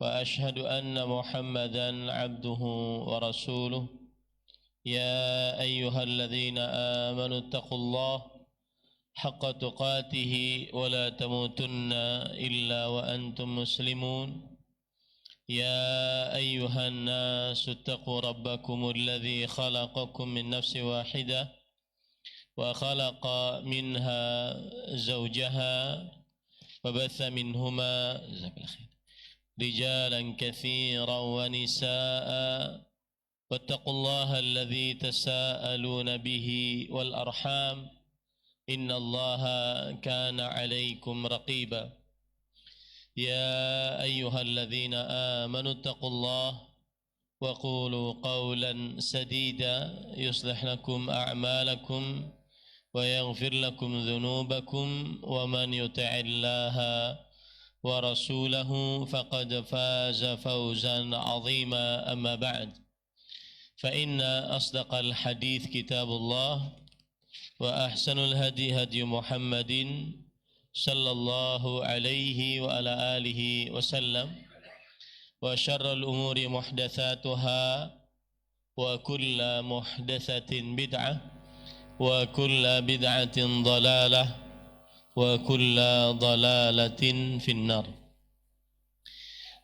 وأشهد أن محمدا عبده ورسوله يا أيها الذين آمنوا اتقوا الله حق تقاته ولا تموتن إلا وأنتم مسلمون يا أيها الناس اتقوا ربكم الذي خلقكم من نفس واحدة وخلق منها زوجها وبث منهما رجالا كثيرا ونساء واتقوا الله الذي تساءلون به والأرحام إن الله كان عليكم رقيبا يا أيها الذين آمنوا اتقوا الله وقولوا قولا سديدا يصلح لكم أعمالكم ويغفر لكم ذنوبكم ومن يطع الله ورسوله فقد فاز فوزا عظيما أما بعد فإن أصدق الحديث كتاب الله وأحسن الهدي هدي محمد صلى الله عليه وعلى آله وسلم وشر الأمور محدثاتها وكل محدثة بدعة وكل بدعة ضلالة وكل ضلالة في النار.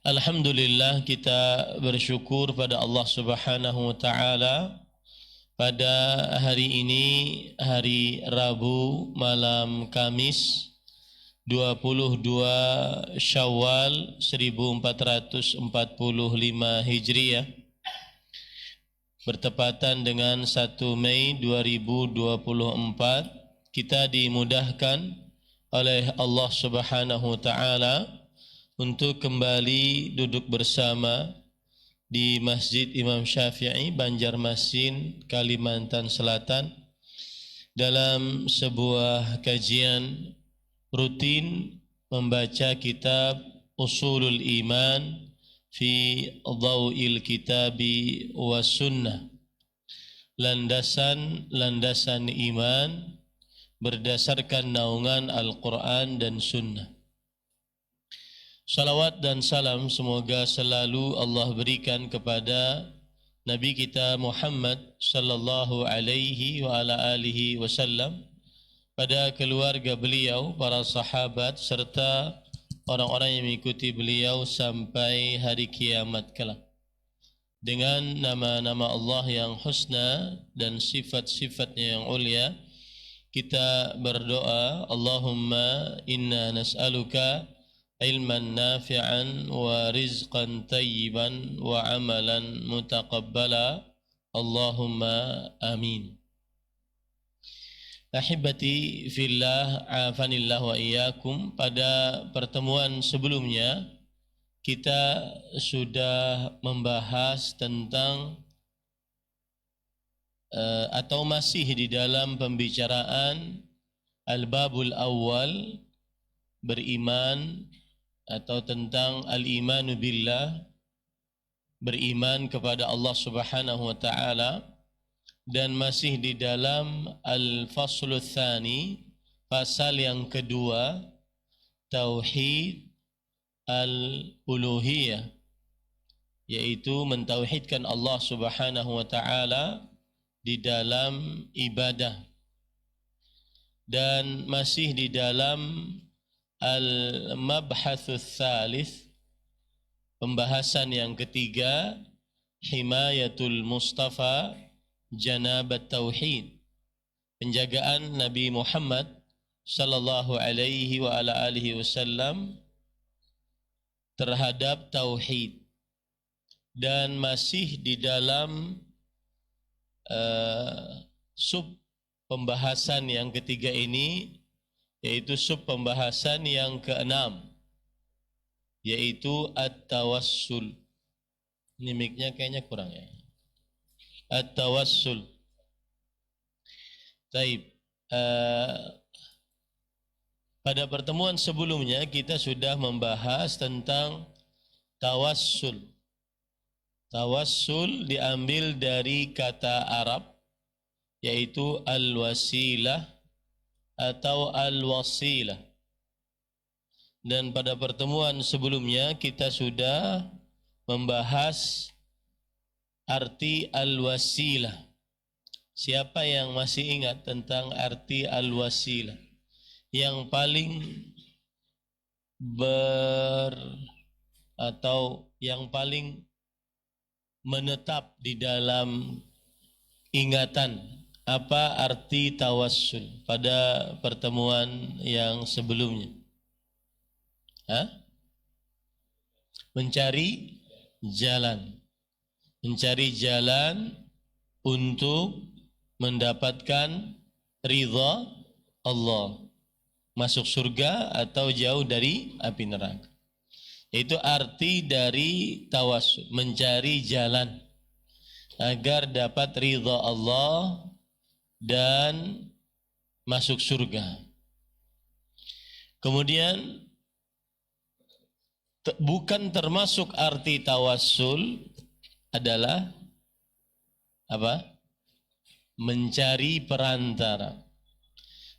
Alhamdulillah, kita bersyukur pada Allah Subhanahu wa taala pada hari ini, hari Rabu malam Kamis 22 Syawal 1445 Hijriah, bertepatan dengan 1 Mei 2024. Kita dimudahkan oleh Allah Subhanahu wa taala untuk kembali duduk bersama di Masjid Imam Syafi'i, Banjarmasin, Kalimantan Selatan, dalam sebuah kajian rutin membaca kitab Usulul Iman fi Dhaw'il Kitabi was Sunnah, landasan iman berdasarkan naungan Al-Quran dan Sunnah. Salawat dan salam semoga selalu Allah berikan kepada Nabi kita Muhammad sallallahu alaihi wa ala alihi wasallam, pada keluarga beliau, para sahabat, serta orang-orang yang mengikuti beliau sampai hari kiamat kelak. Dengan nama-nama Allah yang husna dan sifat-sifatnya yang ulia, kita berdoa, Allahumma inna nas'aluka ilman nafi'an wa rizqan tayyiban wa amalan mutaqabbala, Allahumma amin. Ahibati fillah, afanillah wa iyyakum. Pada pertemuan sebelumnya kita sudah membahas tentang atau masih di dalam pembicaraan al-babul awal, beriman atau tentang al-imanu billah, beriman kepada Allah Subhanahu wa taala, dan masih di dalam al-faslu tsani, pasal yang kedua, tauhid al-uluhiyah, yaitu mentauhidkan Allah Subhanahu wa taala di dalam ibadah, dan masih di dalam al-mabhatsus tsalits, pembahasan yang ketiga, himayatul Mustafa janabat tauhid, penjagaan Nabi Muhammad sallallahu alaihi wa ala alihi wasallam terhadap tauhid. Dan masih di dalam sub pembahasan yang ketiga ini, yaitu sub pembahasan yang keenam, yaitu at-tawassul. Ini mic-nya kayaknya kurang ya. At-tawassul. Taib. Pada pertemuan sebelumnya kita sudah membahas tentang tawassul. Tawassul diambil dari kata Arab, yaitu al-wasilah atau al-wasilah. Dan pada pertemuan sebelumnya kita sudah membahas arti al-wasilah. Siapa yang masih ingat tentang arti al-wasilah? Yang paling yang paling menetap di dalam ingatan apa arti tawassul pada pertemuan yang sebelumnya? Mencari jalan untuk mendapatkan ridha Allah, masuk surga atau jauh dari api neraka. Itu arti dari tawassul, mencari jalan agar dapat ridha Allah dan masuk surga. Kemudian bukan termasuk arti tawassul adalah apa? Mencari perantara.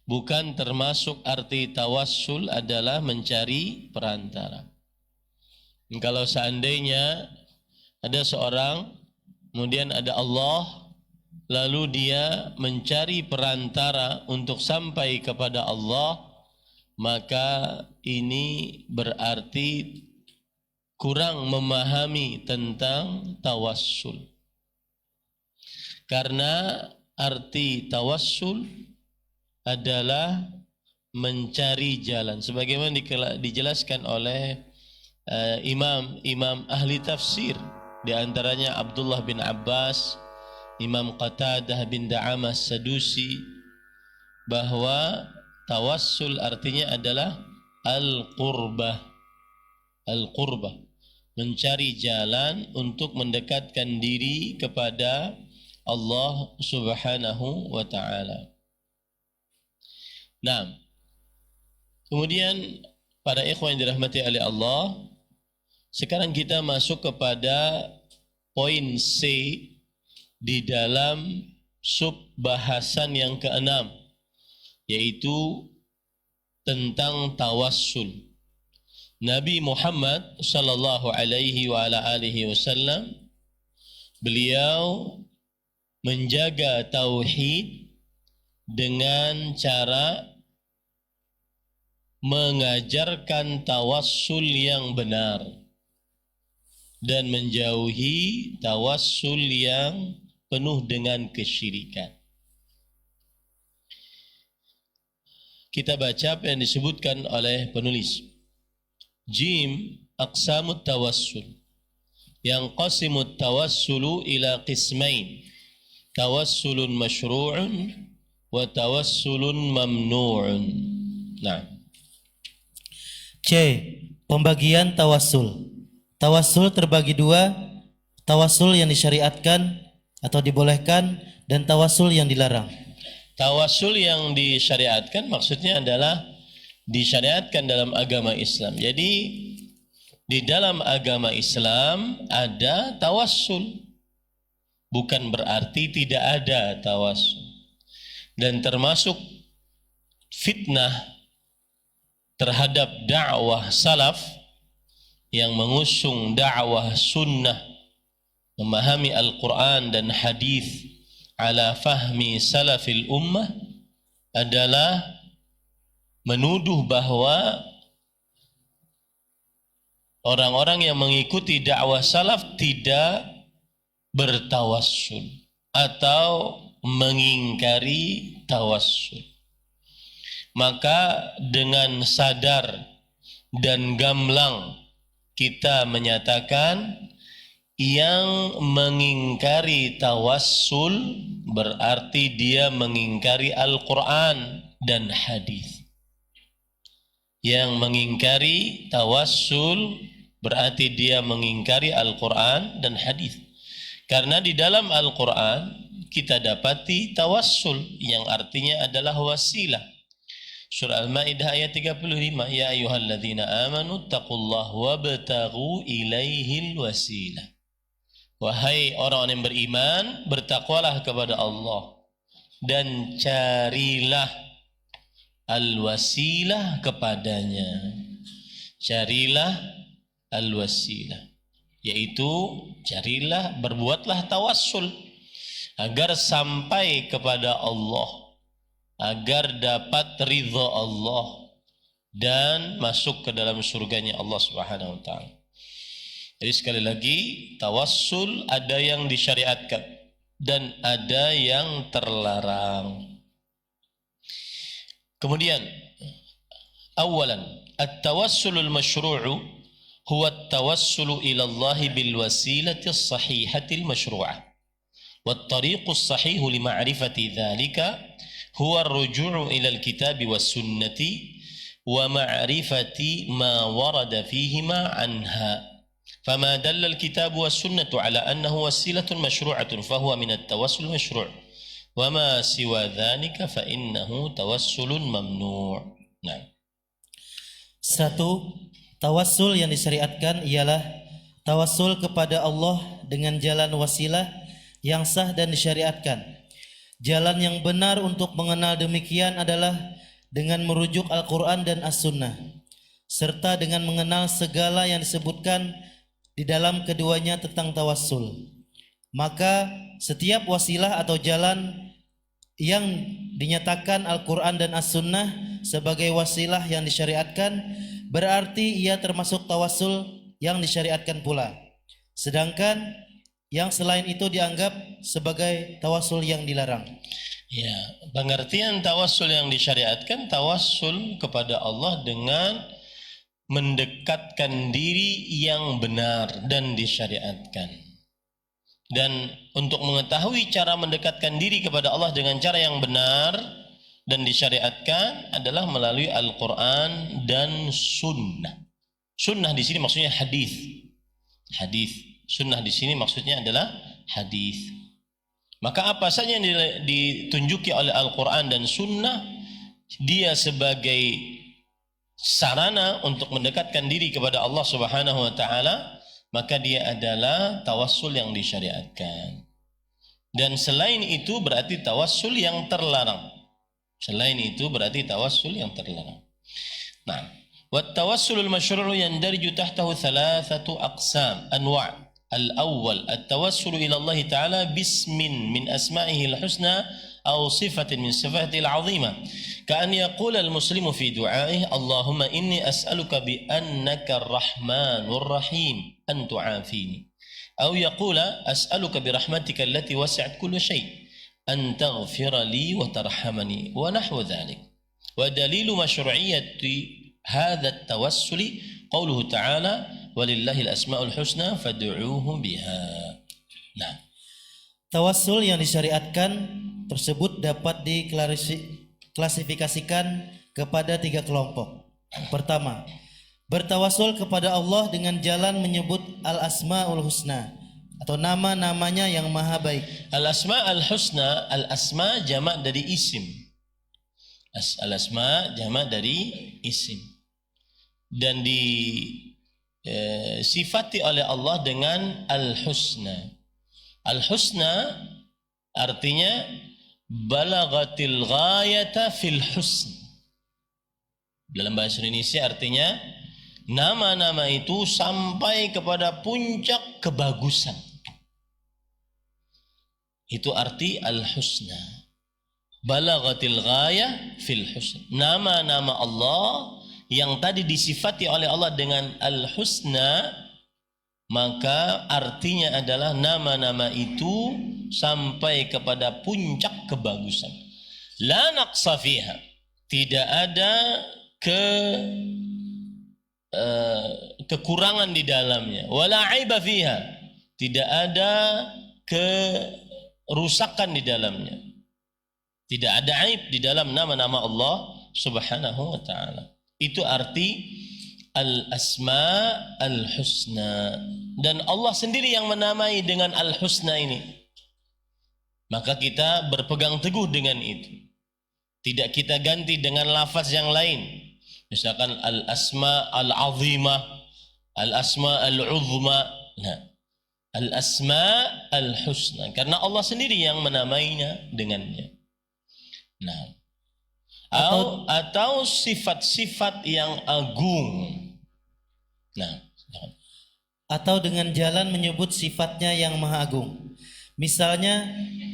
Bukan termasuk arti tawassul adalah mencari perantara. Kalau seandainya ada seorang, kemudian ada Allah, lalu dia mencari perantara untuk sampai kepada Allah, maka ini berarti kurang memahami tentang tawassul. Karena arti tawassul adalah mencari jalan. Sebagaimana dijelaskan oleh imam ahli tafsir, di antaranya Abdullah bin Abbas, Imam Qatadah bin Da'amah Sadusi, bahwa tawassul artinya adalah al-qurbah. Al-qurbah, mencari jalan untuk mendekatkan diri kepada Allah Subhanahu wa ta'ala. Nah, kemudian para ikhwan yang dirahmati oleh Allah, sekarang kita masuk kepada poin C di dalam sub bahasan yang keenam, yaitu tentang tawassul. Nabi Muhammad sallallahu alaihi wa ala alihi wasallam, beliau menjaga tauhid dengan cara mengajarkan tawassul yang benar dan menjauhi tawassul yang penuh dengan kesyirikan. Kita baca apa yang disebutkan oleh penulis. Jim, aqsamut tawassul. Yang qasimut tawassulu ila qismain. Tawassulun masyru'un wa tawassulun mamnu'un. Nah. C. Pembagian tawassul. Tawassul terbagi dua, tawassul yang disyariatkan atau dibolehkan dan tawassul yang dilarang. Tawassul yang disyariatkan maksudnya adalah disyariatkan dalam agama Islam. Jadi di dalam agama Islam ada tawassul, bukan berarti tidak ada tawassul. Dan termasuk fitnah terhadap dakwah salaf yang mengusung dakwah sunnah, memahami Al-Quran dan hadis ala fahmi salafil ummah, adalah menuduh bahwa orang-orang yang mengikuti dakwah salaf tidak bertawassul atau mengingkari tawassul. Maka dengan sadar dan gamblang kita menyatakan yang mengingkari tawassul berarti dia mengingkari Al-Quran dan hadis. Yang mengingkari tawassul berarti dia mengingkari Al-Quran dan hadis. Karena di dalam Al-Quran kita dapati tawassul yang artinya adalah wasilah. Surah Al-Maidah ayat 35, ya ayyuhalladzina amanu taqullaha wabtaghu ilaihil wasilah. Wahai orang yang beriman, bertakwalah kepada Allah dan carilah al-wasilah kepadanya. carilah al-wasilah, yaitu carilah, berbuatlah tawassul agar sampai kepada Allah, agar dapat ridha Allah dan masuk ke dalam surganya Allah Subhanahu wa taala. Jadi sekali lagi, tawassul ada yang disyariatkan dan ada yang terlarang. Kemudian, awalan, at-tawassulul masyru'u huwa at-tawassulu ila Allah bil wasilati as-sahihati al-masyru'ah. Wat-tariqu as-sahih li ma'rifati dzalika huwa ar-ruju' ila al-kitab was-sunnati wa ma'rifati ma warada fihima anha. فما دل الكتاب والسنة على أنه وسيلة مشروعة فهو من التوسل المشروع وما سوى ذلك فإنه توسل ممنوع. Nah. 1. Tawassul yang disyariatkan ialah tawassul kepada Allah dengan jalan wasilah yang sah dan disyariatkan. Jalan yang benar untuk mengenal demikian adalah dengan merujuk Al-Quran dan As-Sunnah, serta dengan mengenal segala yang disebutkan di dalam keduanya tentang tawassul. Maka setiap wasilah atau jalan yang dinyatakan Al-Quran dan As-Sunnah sebagai wasilah yang disyariatkan, berarti ia termasuk tawassul yang disyariatkan pula. Sedangkan yang selain itu dianggap sebagai tawassul yang dilarang. Ya, pengertian tawassul yang disyariatkan, tawassul kepada Allah dengan mendekatkan diri yang benar dan disyariatkan. Dan untuk mengetahui cara mendekatkan diri kepada Allah dengan cara yang benar dan disyariatkan adalah melalui Al-Quran dan Sunnah. Sunnah di sini maksudnya hadis. Hadis. Sunnah di sini maksudnya adalah hadis. Maka apa saja yang ditunjuki oleh Al-Quran dan Sunnah, dia sebagai sarana untuk mendekatkan diri kepada Allah Subhanahu wa taala, maka dia adalah tawassul yang disyariatkan. Dan selain itu berarti tawassul yang terlarang. Selain itu berarti tawassul yang terlarang. Nah, wat tawassulul masyru' yandariju tahtahu thalathatu aqsam anwa'. Al-awwal at-tawassul ila Allah taala bismin min asma'ihi al-husna aw sifatin min sifatihi al-'azimah. كأن يقول المسلم في دعائه اللهم إني أسألك بأنك الرحمن الرحيم أن تعافيني، أو يقول أسألك برحمتك التي وسعت كل شيء أن تغفر لي وترحمني ونحو ذلك. ودليل مشروعية هذا التوسل قوله تعالى ولله الأسماء الحسنى فادعوه بها. Nah, tawassul yang disyariatkan tersebut dapat diklasifikasikan kepada 3 kelompok. Pertama, bertawassul kepada Allah dengan jalan menyebut Al-Asma'ul Husna atau nama-namanya yang maha baik. Al-Asma'ul Husna, al-asma jamak dari isim. Al-asma jamak dari isim. Dan disifati oleh Allah dengan Al-Husna. Al-Husna artinya balagatil ghayata fil husn. Dalam bahasa Indonesia artinya nama-nama itu sampai kepada puncak kebagusan. Itu arti al-husna. Balagatil ghayah fil husn. Nama-nama Allah yang tadi disifati oleh Allah dengan al-husna, maka artinya adalah nama-nama itu sampai kepada puncak kebagusan. La naqsa fiha, tidak ada kekurangan di dalamnya. Wala aiba fiha, tidak ada kerusakan di dalamnya. Tidak ada aib di dalam nama-nama Allah Subhanahu wa taala. Itu arti al-asma al-husna. Dan Allah sendiri yang menamai dengan al-husna ini. Maka kita berpegang teguh dengan itu. Tidak kita ganti dengan lafaz yang lain. Misalkan al-asma al-azimah, al-asma al-uzma. Nah, al-asma al-husna. Karena Allah sendiri yang menamainya dengannya. Nah, atau sifat-sifat yang agung. Nah, atau dengan jalan menyebut sifatnya yang maha agung. Misalnya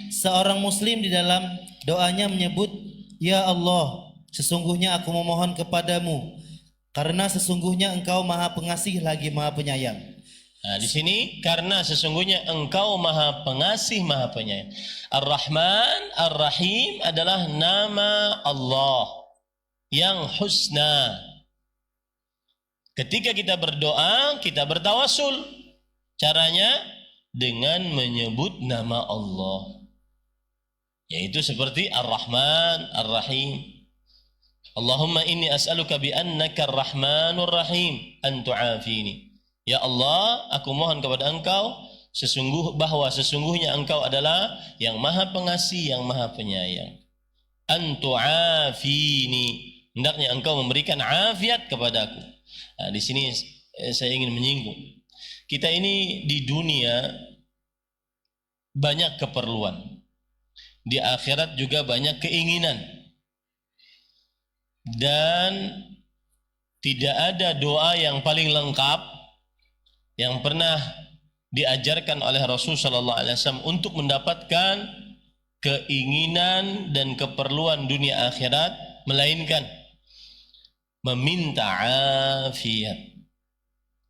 seorang muslim di dalam doanya menyebut, Ya Allah, sesungguhnya aku memohon kepadamu karena sesungguhnya engkau maha pengasih lagi maha penyayang. nah, di sini karena sesungguhnya engkau maha pengasih maha penyayang. Ar-Rahman, Ar-Rahim adalah nama Allah yang husna. Ketika kita berdoa, kita bertawasul. Caranya dengan menyebut nama Allah. Yaitu seperti Ar-Rahman, Ar-Rahim. Allahumma inni as'aluka bi annaka Ar-Rahmanur Rahim an tu'afini. Ya Allah, aku mohon kepada Engkau bahwa sesungguhnya Engkau adalah yang Maha Pengasih, yang Maha Penyayang. An tu'afini. Hendaknya Engkau memberikan afiat kepadaku. Nah, di sini saya ingin menyinggung. Kita ini di dunia banyak keperluan. Di akhirat juga banyak keinginan. Dan tidak ada doa yang paling lengkap yang pernah diajarkan oleh Rasul sallallahu alaihi wasallam untuk mendapatkan keinginan dan keperluan dunia akhirat melainkan meminta afiat.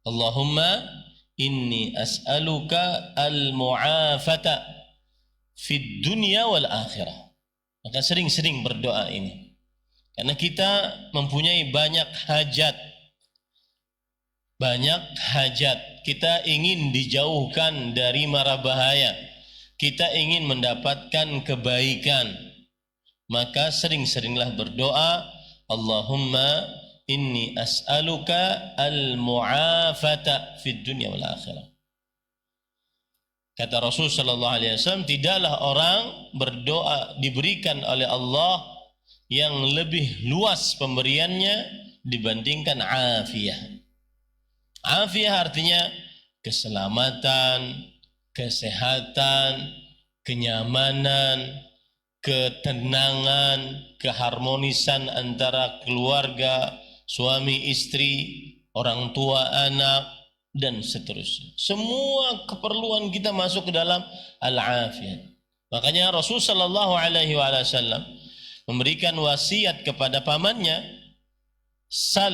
Allahumma inni as'aluka al-mu'afata fid dunya wal akhirah. Maka sering-sering berdoa ini. Karena kita mempunyai banyak hajat. Banyak hajat. Kita ingin dijauhkan dari mara bahaya. Kita ingin mendapatkan kebaikan. Maka sering-seringlah berdoa, Allahumma inni as'aluka al-mu'afata fid dunya wal akhirah. Kata Rasul sallallahu alaihi wasallam, tidaklah orang berdoa diberikan oleh Allah yang lebih luas pemberiannya dibandingkan afiah. Afiah artinya keselamatan, kesehatan, kenyamanan, ketenangan, keharmonisan antara keluarga, suami istri, orang tua anak, dan seterusnya. Semua keperluan kita masuk ke dalam al-afiyah. Makanya Rasul sallallahu alaihi wasallam memberikan wasiat kepada pamannya, sal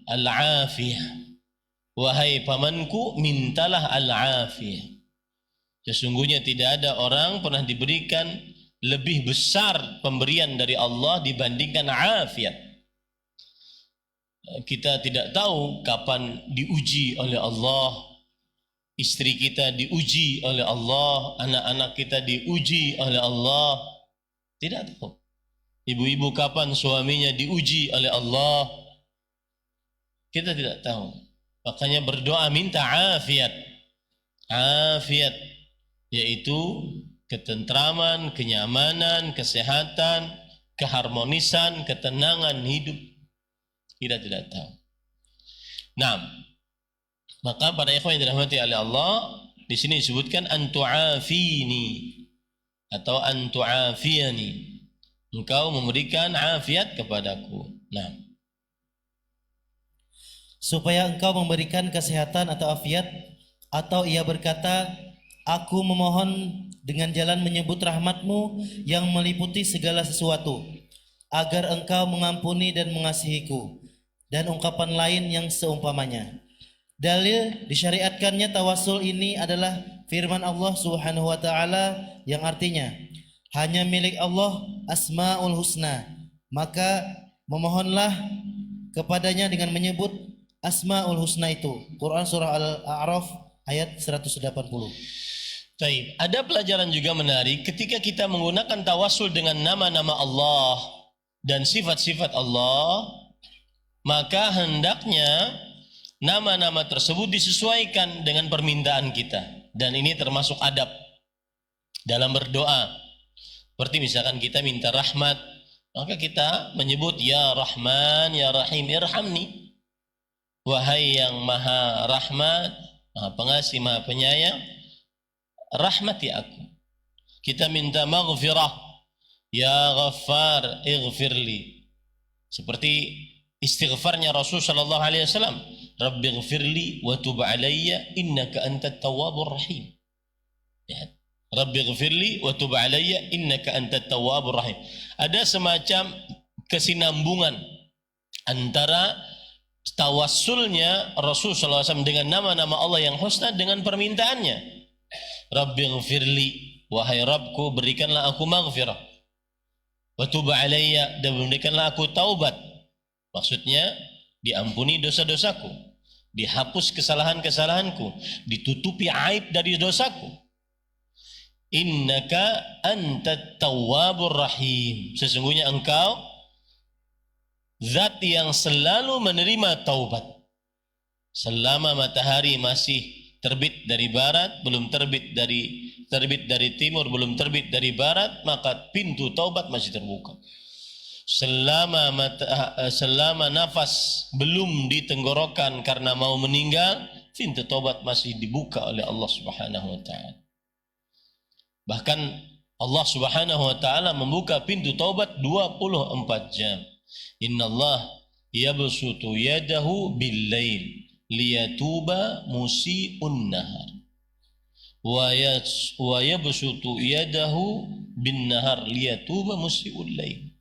al-afiyah. Wahai pamanku, mintalah al-afiyah. Sesungguhnya tidak ada orang pernah diberikan lebih besar pemberian dari Allah dibandingkan afiat. Kita tidak tahu kapan diuji oleh Allah. Istri kita diuji oleh Allah, anak-anak kita diuji oleh Allah. Tidak tahu. Ibu-ibu kapan suaminya diuji oleh Allah. Kita tidak tahu. Makanya berdoa minta afiat. Afiat yaitu ketentraman, kenyamanan, kesehatan, keharmonisan, ketenangan hidup. Kita tidak tahu. Nah, maka pada ikhwan yang dirahmati oleh Allah, di sini disebutkan antu'afini atau antu'afiyani. Engkau memberikan afiat kepadaku. Nah, supaya engkau memberikan kesehatan atau afiat, atau ia berkata, aku memohon dengan jalan menyebut rahmatmu yang meliputi segala sesuatu, agar engkau mengampuni dan mengasihiku, dan ungkapan lain yang seumpamanya. Dalil disyariatkannya tawasul ini adalah firman Allah Subhanahu wa taala yang artinya hanya milik Allah Asmaul Husna, maka memohonlah kepadanya dengan menyebut Asmaul Husna itu. Quran surah Al-A'raf ayat 180. Baik, ada pelajaran juga menarik ketika kita menggunakan tawasul dengan nama-nama Allah dan sifat-sifat Allah, maka hendaknya nama-nama tersebut disesuaikan dengan permintaan kita. Dan ini termasuk adab dalam berdoa. Seperti misalkan kita minta rahmat, maka kita menyebut Ya Rahman, Ya Rahim, irhamni. Wahai yang maha rahmat, maha pengasih, maha penyayang, rahmati aku. Kita minta maghfirah, Ya Ghaffar, ighfirli. Seperti istighfarnya Rasul sallallahu alaihi wasallam, Rabbighfirli wa tub alayya innaka antat tawwabur rahim. Ya. Rabbighfirli wa tub alayya innaka antat tawwabur rahim. Ada semacam kesinambungan antara tawassulnya Rasul SAW dengan nama-nama Allah yang husna dengan permintaannya. Rabbighfirli, wahai Rabbku, berikanlah aku maghfirah. Wa tub alayya, dan berikanlah aku taubat. Maksudnya diampuni dosa-dosaku, dihapus kesalahan-kesalahanku, ditutupi aib dari dosaku. Innaka antat tawwabur rahim. Sesungguhnya engkau zat yang selalu menerima taubat. Selama matahari masih terbit dari barat, belum terbit dari timur, belum terbit dari barat, maka pintu taubat masih terbuka. Selama nafas belum di tenggorokan karena mau meninggal, pintu taubat masih dibuka oleh Allah Subhanahu wa taala. Bahkan Allah Subhanahu wa taala membuka pintu taubat 24 jam. Innallaha yabsutu yadahu bil-lail liyatuba musii'un nahar wa yabsutu yadahu bin-nahar liyatuba musii'ul lail.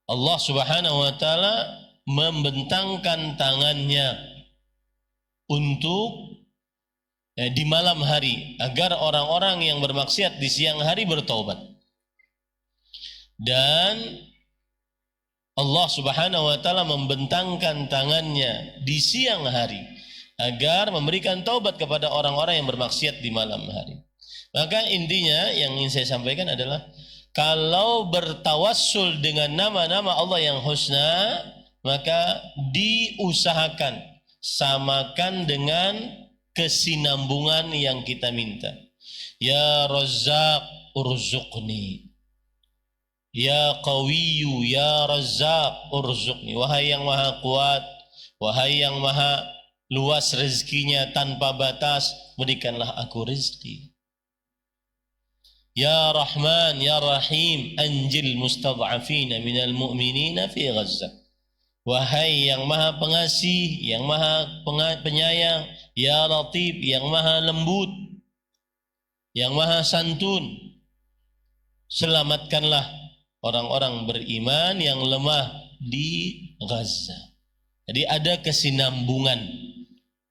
Allah Subhanahu wa taala membentangkan tangannya untuk di malam hari agar orang-orang yang bermaksiat di siang hari bertaubat. Dan Allah Subhanahu wa taala membentangkan tangannya di siang hari agar memberikan taubat kepada orang-orang yang bermaksiat di malam hari. Maka intinya yang ingin saya sampaikan adalah kalau bertawassul dengan nama-nama Allah yang husna, maka diusahakan samakan dengan kesinambungan yang kita minta. Ya Razzaq urzuqni, ya Qawiyyu ya Razzaq urzuqni. Wahai yang maha kuat, wahai yang maha luas rezekinya tanpa batas, berikanlah aku rezeki. Ya Rahman ya Rahim anjil mustad'afina minal mu'minina fi Gazzah. Wahai yang maha pengasih, yang maha penyayang, ya Latif, yang maha lembut, yang maha santun, selamatkanlah orang-orang beriman yang lemah di Gaza. Jadi ada kesinambungan.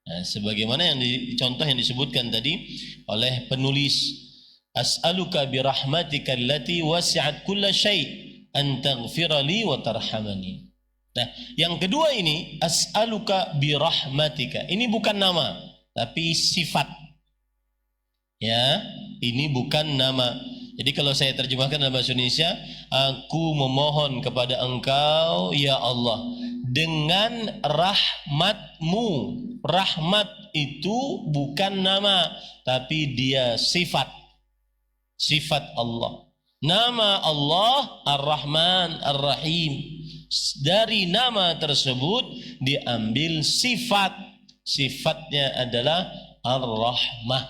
Nah, sebagaimana contoh yang disebutkan tadi oleh penulis, as'aluka birahmatika allati wasi'at kulla syai' an taghfira li wa tarhamani. Nah, yang kedua ini as'aluka birahmatika. Ini bukan nama, tapi sifat. Ya, ini bukan nama. Jadi kalau saya terjemahkan dalam bahasa Indonesia, aku memohon kepada Engkau ya Allah dengan rahmatmu. Rahmat itu bukan nama, tapi dia sifat. Sifat Allah. Nama Allah Ar-Rahman Ar-Rahim. Dari nama tersebut diambil sifat. Sifatnya adalah Ar-Rahmah.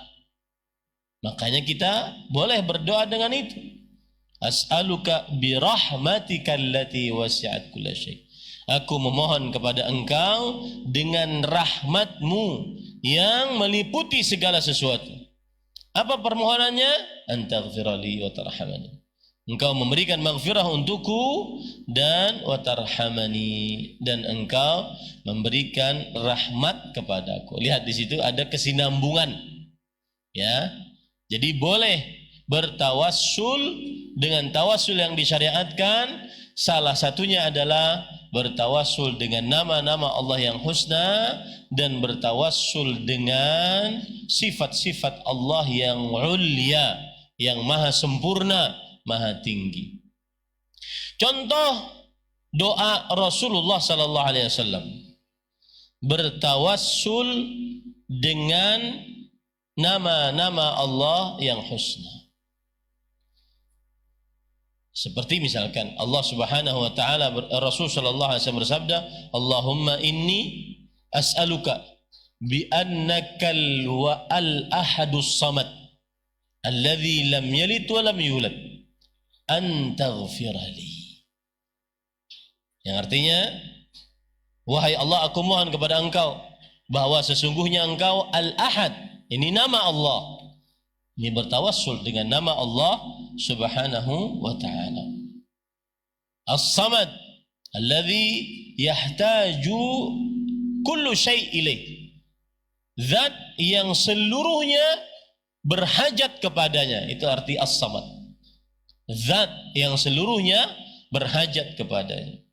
Makanya kita boleh berdoa dengan itu. As'aluka birahmatika allati wasi'at kulla syai'. Aku memohon kepada Engkau dengan rahmatmu yang meliputi segala sesuatu. Apa permohonannya? Antaghfirali wa tarhamani. Engkau memberikan maghfirah untukku dan wa tarhamani, dan engkau memberikan rahmat kepadaku. Lihat di situ ada kesinambungan. Ya. Jadi boleh bertawassul dengan tawassul yang disyariatkan. Salah satunya adalah bertawassul dengan nama-nama Allah yang husna dan bertawassul dengan sifat-sifat Allah yang ulia, yang maha sempurna, maha tinggi. Contoh doa Rasulullah sallallahu alaihi wasallam bertawassul dengan nama-nama Allah yang husna. Seperti misalkan Allah Subhanahu wa taala, Rasul sallallahu alaihi wasallam bersabda, Allahumma inni as'aluka bi annakal wa al ahadus samad alladzi lam yalid wa lam yulad an taghfirali. Yang artinya, Wahai Allah, aku mohon kepada Engkau bahwa sesungguhnya Engkau Al-Ahad. Ini nama Allah. Ini bertawassul dengan nama Allah Subhanahu wa ta'ala. As-Samad alladhi yahtaju kullu syai' ilaih. Zat yang seluruhnya berhajat kepadanya. Itu arti As-Samad. Zat yang seluruhnya berhajat kepadanya.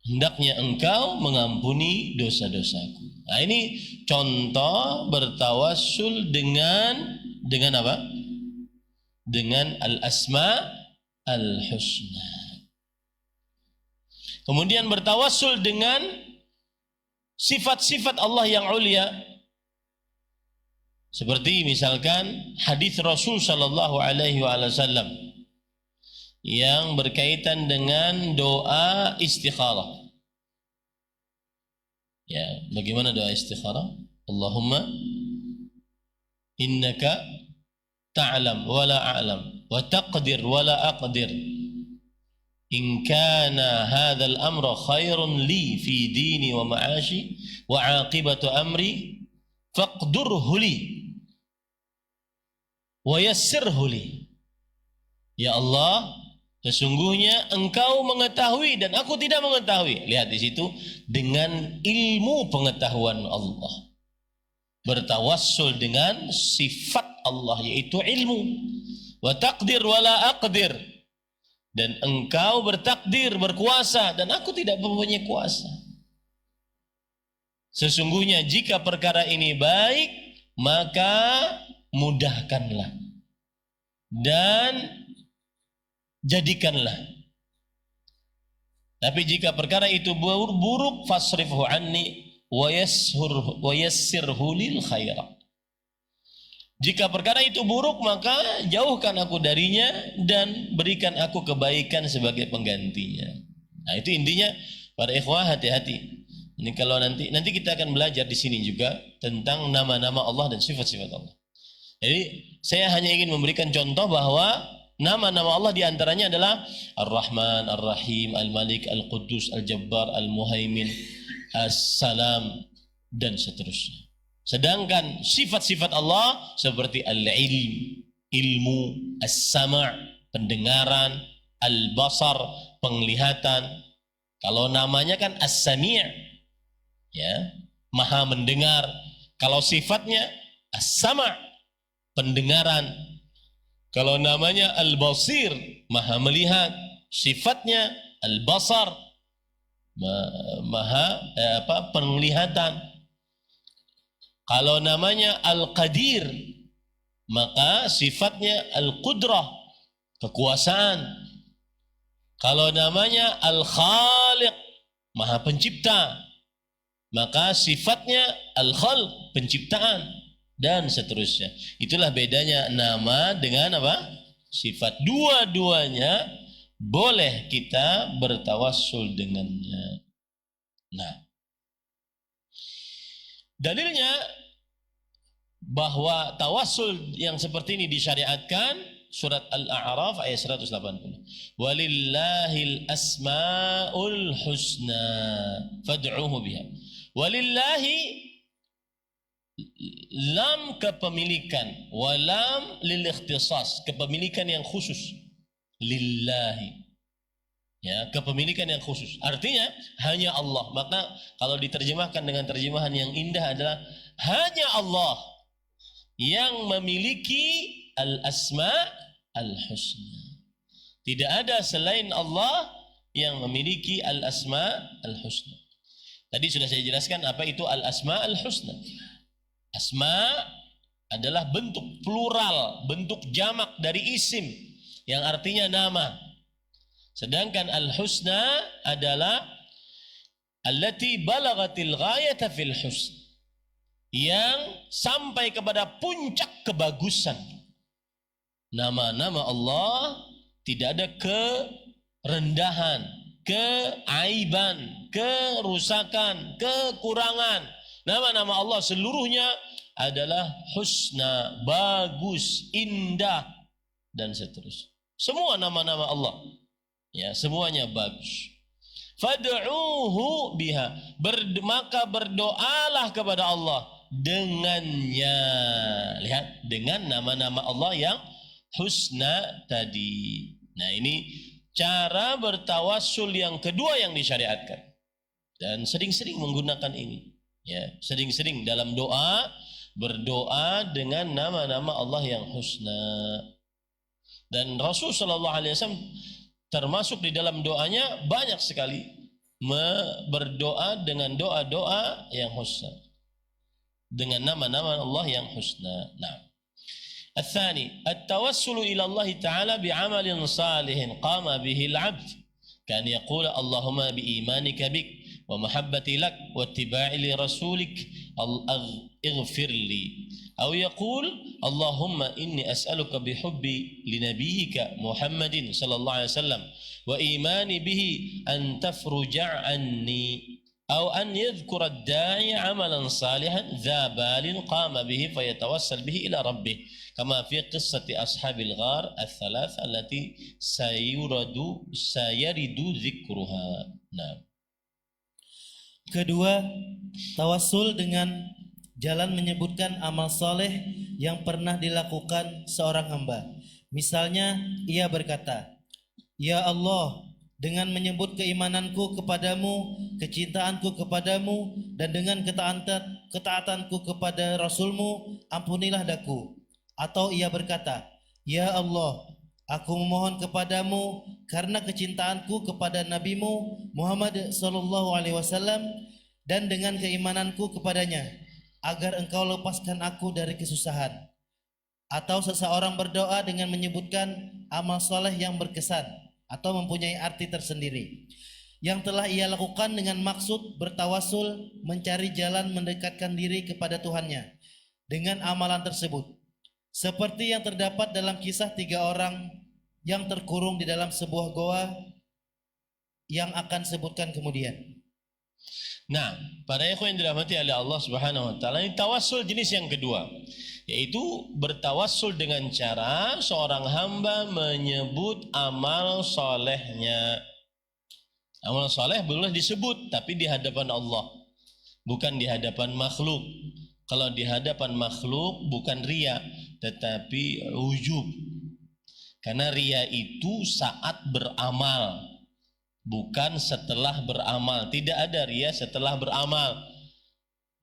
Hendaknya Engkau mengampuni dosa-dosaku. Nah, ini contoh bertawassul dengan apa? Dengan al-asma al-husna. Kemudian bertawassul dengan sifat-sifat Allah yang ulia. Seperti misalkan hadis Rasul sallallahu alaihi wasallam yang berkaitan dengan doa istikharah. Ya, bagaimana doa istikharah? Allahumma innaka ta'lam wa la a'lam wa taqdir wa la aqdir. In kana hadzal amra khairun li fi dini wa ma'ashi wa 'aqibatu amri faqdurhu li wa yassirhu li. Ya Allah, sesungguhnya Engkau mengetahui dan aku tidak mengetahui. Lihat di situ, dengan ilmu pengetahuan Allah. Bertawassul dengan sifat Allah, yaitu ilmu. Wa taqdir wa la aqdir. Dan Engkau bertakdir, berkuasa, dan aku tidak mempunyai kuasa. Sesungguhnya jika perkara ini baik, maka mudahkanlah. Dan jadikanlah. Tapi jika perkara itu buruk, fasrifhu anni wa yassirhu lil khaira. Jika perkara itu buruk, maka jauhkan aku darinya dan berikan aku kebaikan sebagai penggantinya. Nah, itu intinya para ikhwah, hati-hati. Ini kalau nanti kita akan belajar di sini juga tentang nama-nama Allah dan sifat-sifat Allah. Jadi saya hanya ingin memberikan contoh bahwa nama-nama Allah diantaranya adalah Ar-Rahman, Ar-Rahim, Al-Malik, Al-Quddus, Al-Jabbar, Al-Muhaimin, As-Salam, dan seterusnya. Sedangkan sifat-sifat Allah seperti Al-Ilm, ilmu, As-Sama', pendengaran, Al-Basar, penglihatan. Kalau namanya kan As-Sami', ya, maha mendengar. Kalau sifatnya As-Sama', pendengaran. Kalau namanya Al-Basir, maha melihat. Sifatnya Al-Basar, maha penglihatan. Kalau namanya Al-Qadir, maka sifatnya Al-Qudrah, kekuasaan. Kalau namanya Al-Khaliq, maha pencipta, maka sifatnya Al-Khalq, penciptaan, dan seterusnya. Itulah bedanya nama dengan apa? Sifat. Dua-duanya boleh kita bertawassul dengannya. Nah, dalilnya bahwa tawassul yang seperti ini disyariatkan surat Al-A'raf ayat 180. Walillahil asmaul husna fad'uhu biha. Walillahi, lam kepemilikan, walam lil ikhtisas, kepemilikan yang khusus. Lillahi, ya, kepemilikan yang khusus. Artinya hanya Allah. Maka kalau diterjemahkan dengan terjemahan yang indah adalah hanya Allah yang memiliki al-asma al-husna. Tidak ada selain Allah yang memiliki al-asma al-husna. Tadi sudah saya jelaskan apa itu al-asma al-husna. Asma adalah bentuk plural, bentuk jamak dari isim yang artinya nama. Sedangkan al-husna adalah allati balagatil ghayata fil husn, yang sampai kepada puncak kebagusan. Nama-nama Allah tidak ada kerendahan, keaiban, kerusakan, kekurangan. Nama-nama Allah seluruhnya adalah husna, bagus, indah, dan seterusnya. Semua nama-nama Allah, ya, semuanya bagus. Fad'uuhu biha. Maka berdoalah kepada Allah dengannya. Lihat, dengan nama-nama Allah yang husna tadi. Nah, ini cara bertawassul yang kedua yang disyariatkan. Dan sering-sering menggunakan ini. Ya, sering-sering dalam doa berdoa dengan nama-nama Allah yang husna. Dan Rasul sallallahu alaihi wasallam termasuk di dalam doanya banyak sekali berdoa dengan doa-doa yang husna, dengan nama-nama Allah yang husna. Nah, الثاني التوسل إلى الله تعالى بعمل صالح قام به العبد كأن يقول اللهم بإيمانك بك ومحبتي لك واتباعي لرسولك اغفر لي، أو يقول اللهم إني أسألك بحبي لنبيك محمد صلى الله عليه وسلم وإيماني به أن تفرج عني، أو أن يذكر الداعي عملا صالحا ذا بال قام به فيتوسل به إلى ربه كما في قصة أصحاب الغار الثلاث التي سيرد ذكرها. Nah. Kedua, tawassul dengan jalan menyebutkan amal soleh yang pernah dilakukan seorang hamba. Misalnya, ia berkata, Ya Allah, dengan menyebut keimananku kepadamu, kecintaanku kepadamu, dan dengan ketaatanku kepada Rasulmu, ampunilah daku. Atau ia berkata, Ya Allah, aku memohon kepadamu karena kecintaanku kepada Nabimu Muhammad sallallahu alaihi wasallam dan dengan keimananku kepadanya, agar engkau lepaskan aku dari kesusahan. Atau seseorang berdoa dengan menyebutkan amal soleh yang berkesan atau mempunyai arti tersendiri yang telah ia lakukan dengan maksud bertawasul, mencari jalan mendekatkan diri kepada Tuhannya dengan amalan tersebut, seperti yang terdapat dalam kisah 3 orang yang terkurung di dalam sebuah goa yang akan sebutkan kemudian. Nah, para ikhwan yang dirahmati oleh Allah Subhanahu wa taala, ini tawassul jenis yang kedua, yaitu bertawassul dengan cara seorang hamba menyebut amal solehnya. Amal soleh boleh disebut, tapi di hadapan Allah, bukan di hadapan makhluk. Kalau di hadapan makhluk bukan riya, tetapi ujub. Karena riya itu saat beramal, bukan setelah beramal. Tidak ada riya setelah beramal.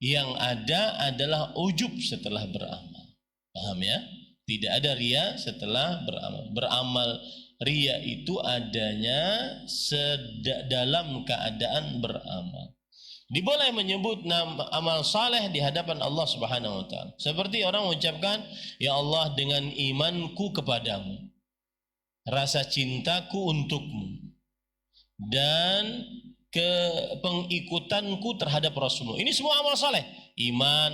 Yang ada adalah ujub setelah beramal. Paham ya? Tidak ada riya setelah beramal. Beramal riya itu adanya dalam keadaan beramal. Diboleh menyebut nama amal saleh di hadapan Allah Subhanahu wa taala. Seperti orang mengucapkan, Ya Allah, dengan imanku kepadamu, rasa cintaku untukmu, dan pengikutanku terhadap Rasulmu. Ini semua amal saleh. Iman,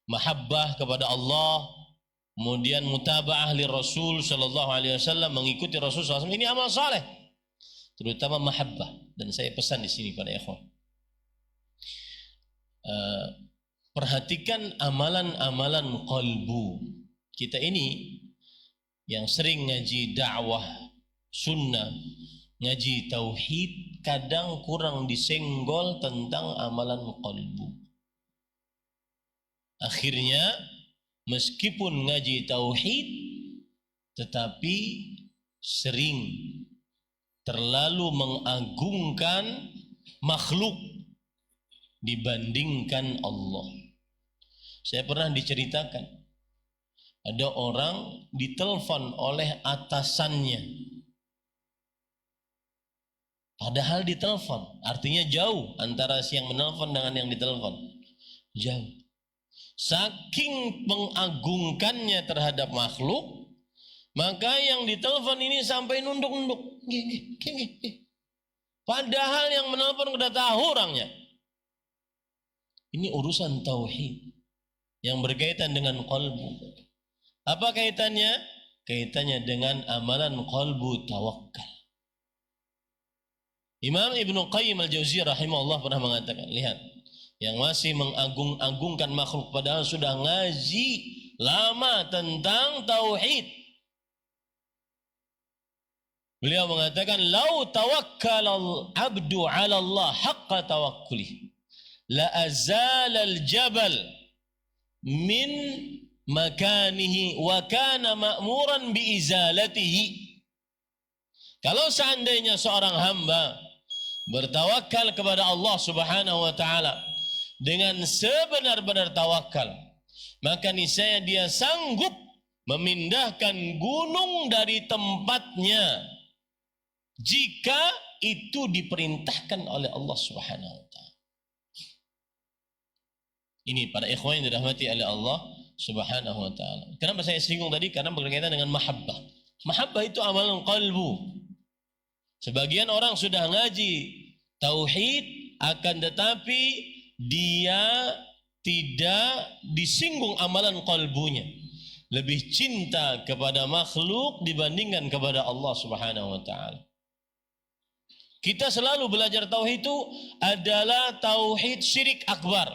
mahabbah kepada Allah, kemudian mutaba'ah li Rasul sallallahu alaihi wasallam, mengikuti Rasul sallallahu alaihi wasallam. Ini amal saleh. Terutama mahabbah. Dan saya pesan di sini pada ikhwan. Perhatikan amalan-amalan qalbu. Kita ini yang sering ngaji dakwah sunnah, ngaji tauhid, kadang kurang disenggol tentang amalan qalbu. Akhirnya meskipun ngaji tauhid, tetapi sering terlalu mengagungkan makhluk dibandingkan Allah. Saya pernah diceritakan, ada orang ditelepon oleh atasannya. Padahal ditelepon, artinya jauh antara si yang menelpon dengan yang ditelepon. Jauh. Saking mengagungkannya terhadap makhluk, maka yang ditelepon ini sampai nunduk-nunduk. Padahal yang menelpon sudah tahu orangnya. Ini urusan tauhid yang berkaitan dengan qalbu. Apa kaitannya? Kaitannya dengan amalan qalbu tawakkal. Imam Ibnu Qayyim al-Jauziyah rahimahullah pernah mengatakan, lihat, yang masih mengagung-agungkan makhluk padahal sudah ngaji lama tentang tauhid, Beliau mengatakan, "Lau tawakkalal abdu 'ala Allah haqqa tawakkulih, la azala al-jabal min makanihi wa kana ma'muran bi izalatihi." Kalau seandainya seorang hamba bertawakal kepada Allah Subhanahu wa taala dengan sebenar-benar tawakal, maka niscaya dia sanggup memindahkan gunung dari tempatnya jika itu diperintahkan oleh Allah Subhanahu wa taala. Ini para ikhwan yang dirahmati oleh Allah Subhanahu wa taala. Kenapa saya singgung tadi? Karena berkaitan dengan mahabbah. Mahabbah itu amalan qalbu. Sebagian orang sudah ngaji tauhid, akan tetapi dia tidak disinggung amalan qalbunya. Lebih cinta kepada makhluk dibandingkan kepada Allah Subhanahu wa taala. Kita selalu belajar tauhid itu adalah tauhid syirik akbar.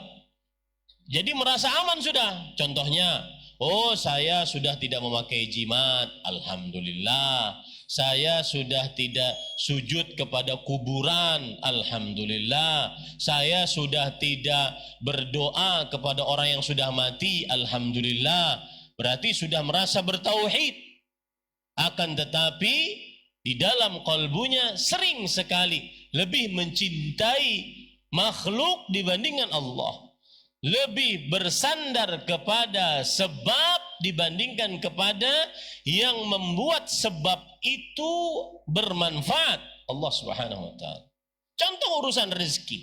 Jadi merasa aman sudah. Contohnya, oh saya sudah tidak memakai jimat, alhamdulillah. Saya sudah tidak sujud kepada kuburan, alhamdulillah. Saya sudah tidak berdoa kepada orang yang sudah mati, alhamdulillah. Berarti sudah merasa bertauhid. Akan tetapi di dalam kalbunya sering sekali lebih mencintai makhluk dibandingkan Allah. Lebih bersandar kepada sebab dibandingkan kepada yang membuat sebab itu bermanfaat, Allah Subhanahu wa taala. Contoh urusan rezeki.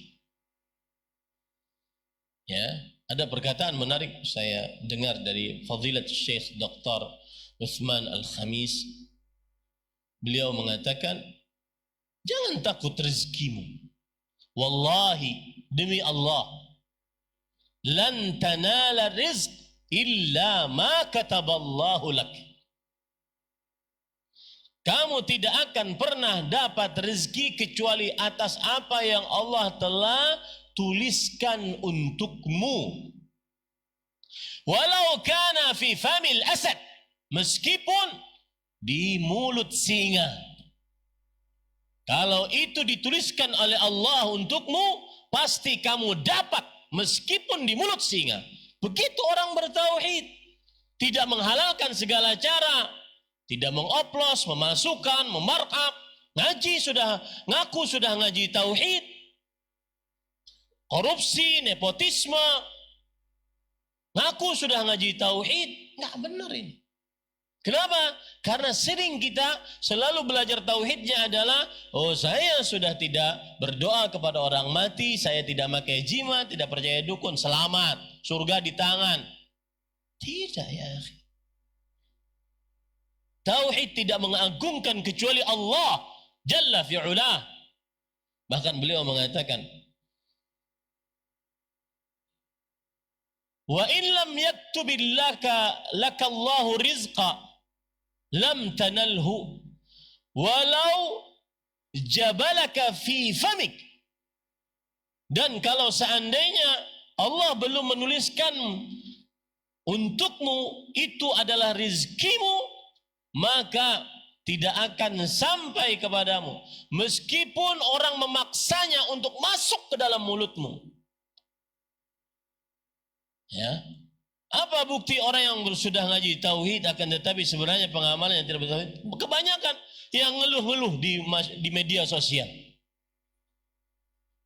Ya, ada perkataan menarik saya dengar dari Fadilat Syekh Dr. Utsman Al-Khamis. Beliau mengatakan, jangan takut rezekimu. Wallahi, demi Allah, lan tanala rizq illa ma kataballahu lak. Kamu tidak akan pernah dapat rezeki kecuali atas apa yang Allah telah tuliskan untukmu. Walau kana fi famil asad, meskipun di mulut singa. Kalau itu dituliskan oleh Allah untukmu, pasti kamu dapat meskipun di mulut singa. Begitu orang bertauhid, tidak menghalalkan segala cara, tidak mengoplos, memasukkan, memarkup, ngaji sudah, ngaku sudah ngaji tauhid, korupsi, nepotisme, ngaku sudah ngaji tauhid, nggak benar ini. Kenapa? Karena sering kita selalu belajar tauhidnya adalah, oh saya sudah tidak berdoa kepada orang mati, saya tidak pakai jimat, tidak percaya dukun, selamat, surga di tangan. Tidak ya akhi. Tauhid tidak mengagungkan kecuali Allah Jalla fi'ulah. Bahkan beliau mengatakan, wa in lam yaktubilaka lakallahu rizqa lam tanalhu walau jabalaka fi famik. Dan kalau seandainya Allah belum menuliskan untukmu itu adalah rizkimu, maka tidak akan sampai kepadamu meskipun orang memaksanya untuk masuk ke dalam mulutmu. Ya, apa bukti orang yang sudah ngaji tauhid akan tetapi sebenarnya pengamalan yang tidak bertauhid? Kebanyakan yang ngeluh-ngeluh di media sosial.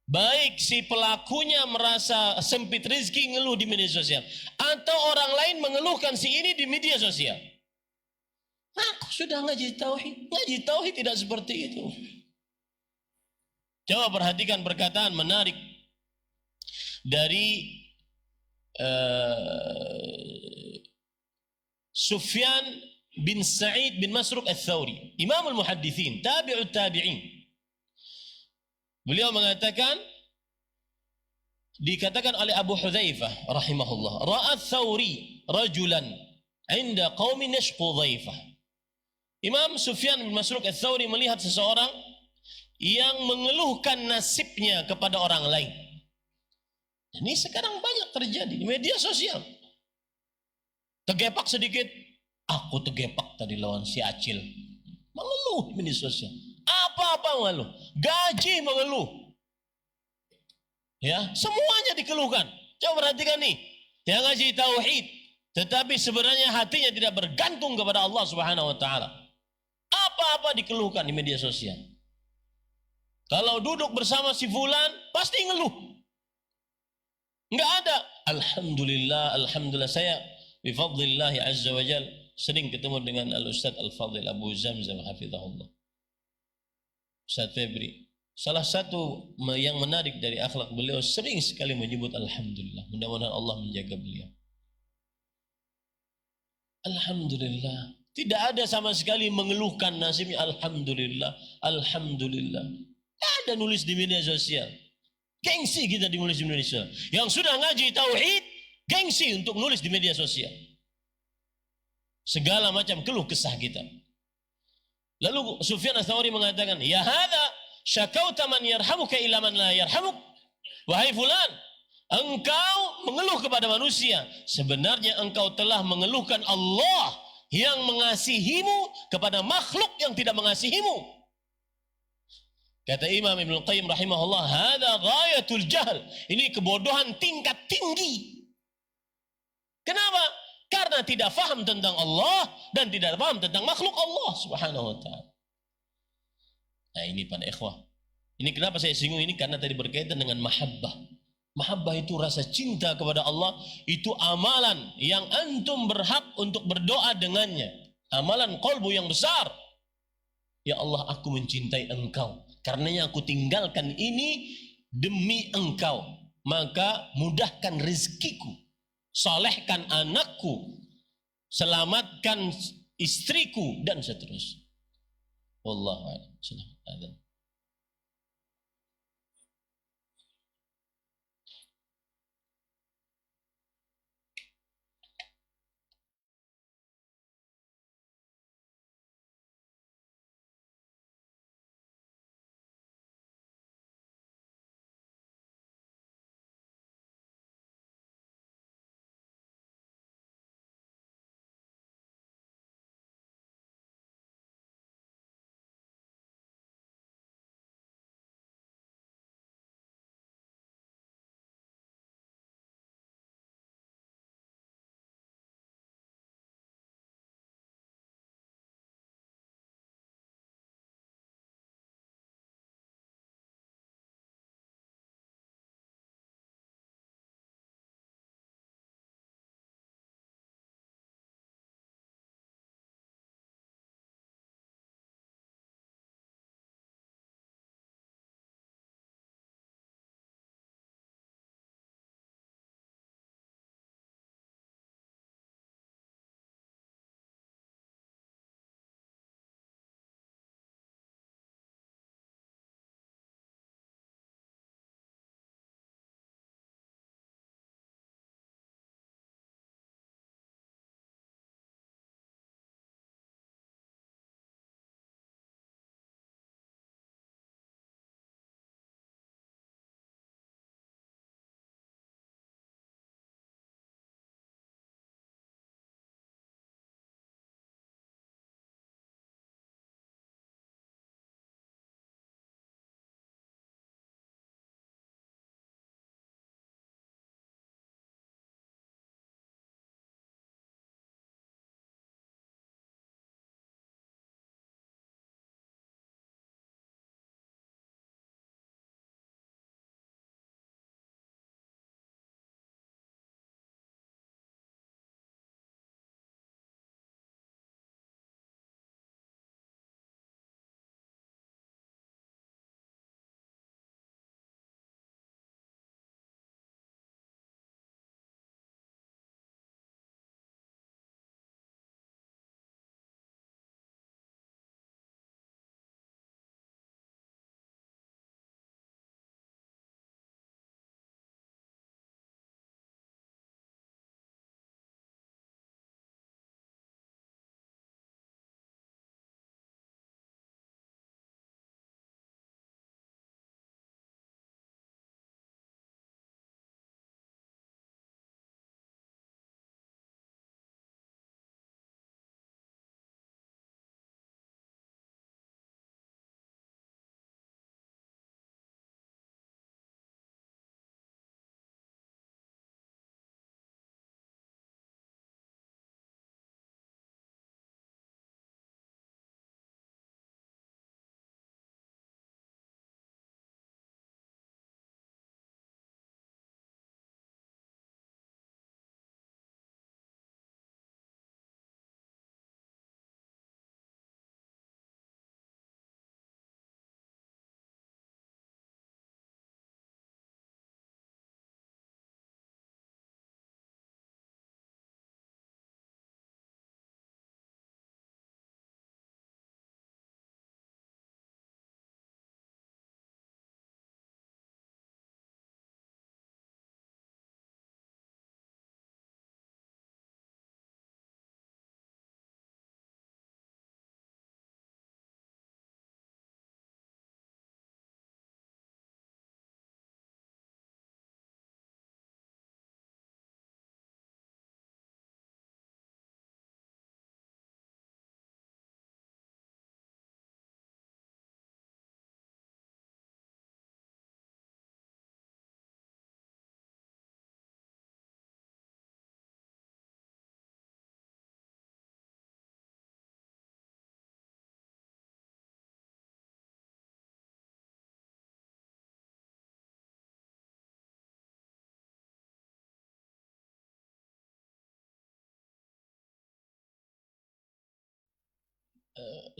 Baik si pelakunya merasa sempit rezeki ngeluh di media sosial, atau orang lain mengeluhkan si ini di media sosial. Aku sudah ngaji tauhid. Ngaji tauhid tidak seperti itu. Coba perhatikan perkataan menarik dari Sufyan bin Sa'id bin Masruq al-Thawri, Imam al-Muhaddithin, tabi'ut tabi'in. Beliau mengatakan, dikatakan oleh Abu Hudzaifah rahimahullah, ra'a Thawri rajulan 'inda qaumin yashqu dhaifah. Imam Sufyan bin Masruq al-Thawri melihat seseorang yang mengeluhkan nasibnya kepada orang lain. Ini sekarang banyak terjadi di media sosial. Tegepak sedikit, aku tegepak tadi lawan si Acil. Mengeluh di media sosial. Apa-apa mengeluh. Gaji mengeluh. Ya, semuanya dikeluhkan. Coba perhatikan nih. Yang ngaji tauhid, tetapi sebenarnya hatinya tidak bergantung kepada Allah Subhanahu wa taala. Apa-apa dikeluhkan di media sosial. Kalau duduk bersama si fulan, pasti ngeluh. Enggak ada. Alhamdulillah, alhamdulillah, saya bifadlillah azza wa jal sering ketemu dengan Al-Ustaz Al-Fadil Abu Zamzam hafizahullah. Ustaz Febri. Salah satu yang menarik dari akhlak beliau, sering sekali menyebut alhamdulillah. Mudah-mudahan Allah menjaga beliau. Alhamdulillah. Tidak ada sama sekali mengeluhkan nasibnya. Alhamdulillah, alhamdulillah. Tidak ada nulis di media sosial. Gengsi kita nulis di media sosial. Yang sudah ngaji tauhid, gengsi untuk nulis di media sosial. Segala macam keluh kesah kita. Lalu Sufyan Ats-Tsauri mengatakan, ya hadza syakauta man yarhamuka ila man la yarhamuk. Wahai fulan, engkau mengeluh kepada manusia, sebenarnya engkau telah mengeluhkan Allah yang mengasihimu kepada makhluk yang tidak mengasihimu. Kata Imam Ibnu Qayyim rahimahullah, hadza ghayatul jahl. Ini kebodohan tingkat tinggi. Kenapa? Karena tidak faham tentang Allah dan tidak faham tentang makhluk Allah Subhanahu wa taala. Nah, ini para ikhwah. Ini kenapa saya singgung ini, karena tadi berkaitan dengan mahabbah. Mahabbah itu rasa cinta kepada Allah, itu amalan yang antum berhak untuk berdoa dengannya. Amalan qalbu yang besar. Ya Allah, aku mencintai engkau. Karenanya aku tinggalkan ini demi engkau. Maka mudahkan rezekiku. Salehkan anakku. Selamatkan istriku dan seterusnya. Wallahu a'lam.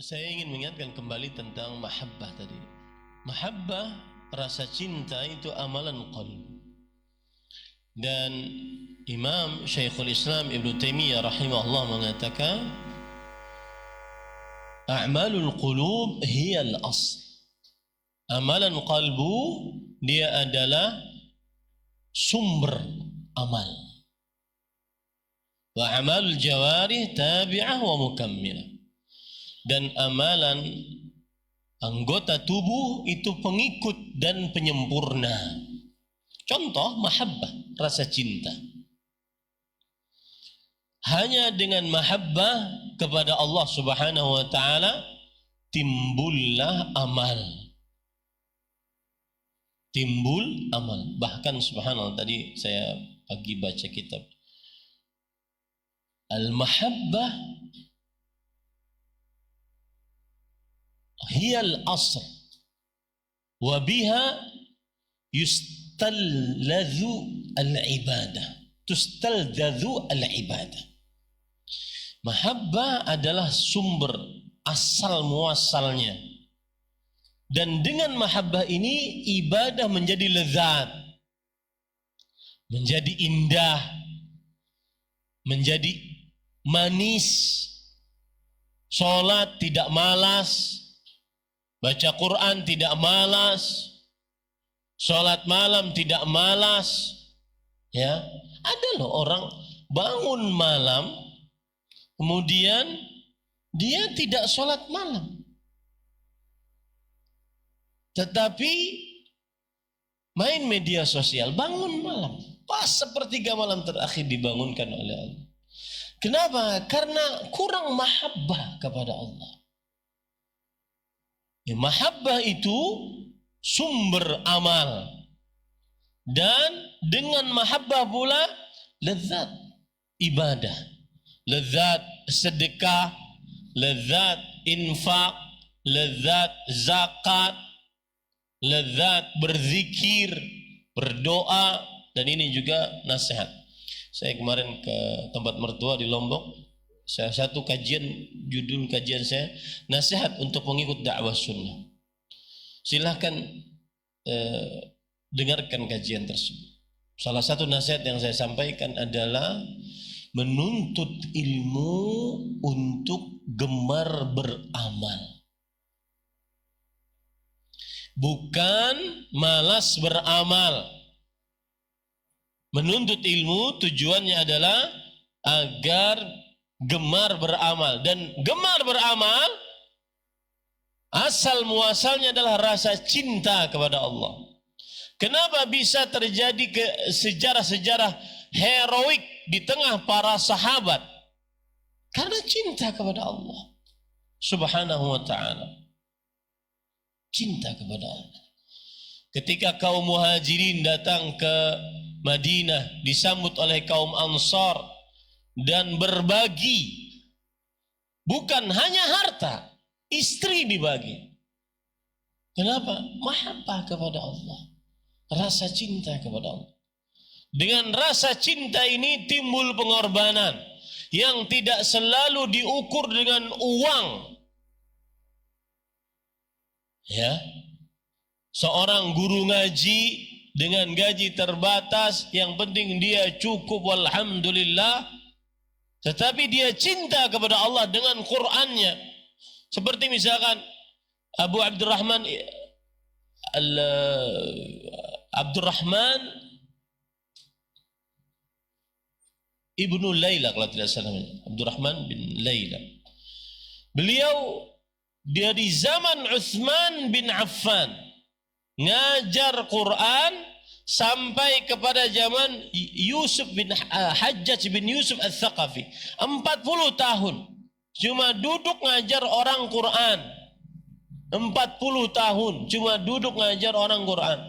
saya ingin mengingatkan kembali tentang mahabbah tadi. Mahabbah, rasa cinta itu amalan qalb. Dan Imam Syekhul Islam Ibn Taimiyah rahimahullah mengatakan, a'malul qulub hiya al-asl. Amalan qalbu dia adalah sumber amal. Wa amalul jawarih tabi'ah wa mukammilah. Dan amalan anggota tubuh itu pengikut dan penyempurna. Contoh mahabbah, rasa cinta. Hanya dengan mahabbah kepada Allah Subhanahu wa taala timbullah amal. Timbul amal. Bahkan subhanallah, tadi saya pagi baca kitab al-mahabbah hiya al-asr wa biha yustalladhu al-ibadah. Tustalladhu al-ibadah. Mahabbah adalah sumber asal muasalnya. Dan dengan mahabbah ini ibadah menjadi lezat, menjadi indah, menjadi manis. Salat tidak malas, baca Quran tidak malas, salat malam tidak malas. Ya, ada loh orang bangun malam kemudian dia tidak salat malam, tetapi main media sosial bangun malam, pas sepertiga malam terakhir dibangunkan oleh Allah. Kenapa? Karena kurang mahabbah kepada Allah. Ya, mahabbah itu sumber amal, dan dengan mahabbah pula lezat ibadah, lezat sedekah, lezat infak, lezat zakat, lezat berzikir, berdoa. Dan ini juga nasihat. Saya kemarin ke tempat mertua di Lombok, salah satu kajian, judul kajian saya, nasihat untuk pengikut dakwah sunnah. Silahkan dengarkan kajian tersebut. Salah satu nasihat yang saya sampaikan adalah menuntut ilmu untuk gemar beramal, bukan malas beramal. Menuntut ilmu tujuannya adalah agar gemar beramal. Dan gemar beramal asal muasalnya adalah rasa cinta kepada Allah. Kenapa bisa terjadi sejarah-sejarah heroik di tengah para sahabat? Karena cinta kepada Allah Subhanahu wa ta'ala. Cinta kepada Allah. Ketika kaum muhajirin datang ke Madinah, disambut oleh kaum Ansar dan berbagi, bukan hanya harta, istri dibagi. Kenapa? Mahabbah kepada Allah, rasa cinta kepada Allah. Dengan rasa cinta ini timbul pengorbanan yang tidak selalu diukur dengan uang. Ya, seorang guru ngaji dengan gaji terbatas, yang penting dia cukup, walhamdulillah. Tetapi dia cinta kepada Allah dengan Qur'annya. Seperti misalkan Abu Abdurrahman Ibnu Laila, kalau tidak salah, Abdurrahman bin Laila. Beliau dari zaman Utsman bin Affan ngajar Quran sampai kepada zaman Yusuf bin Hajjaj bin Yusuf Al-Thaqafi. 40 tahun cuma duduk ngajar orang Quran. 40 tahun cuma duduk ngajar orang Quran.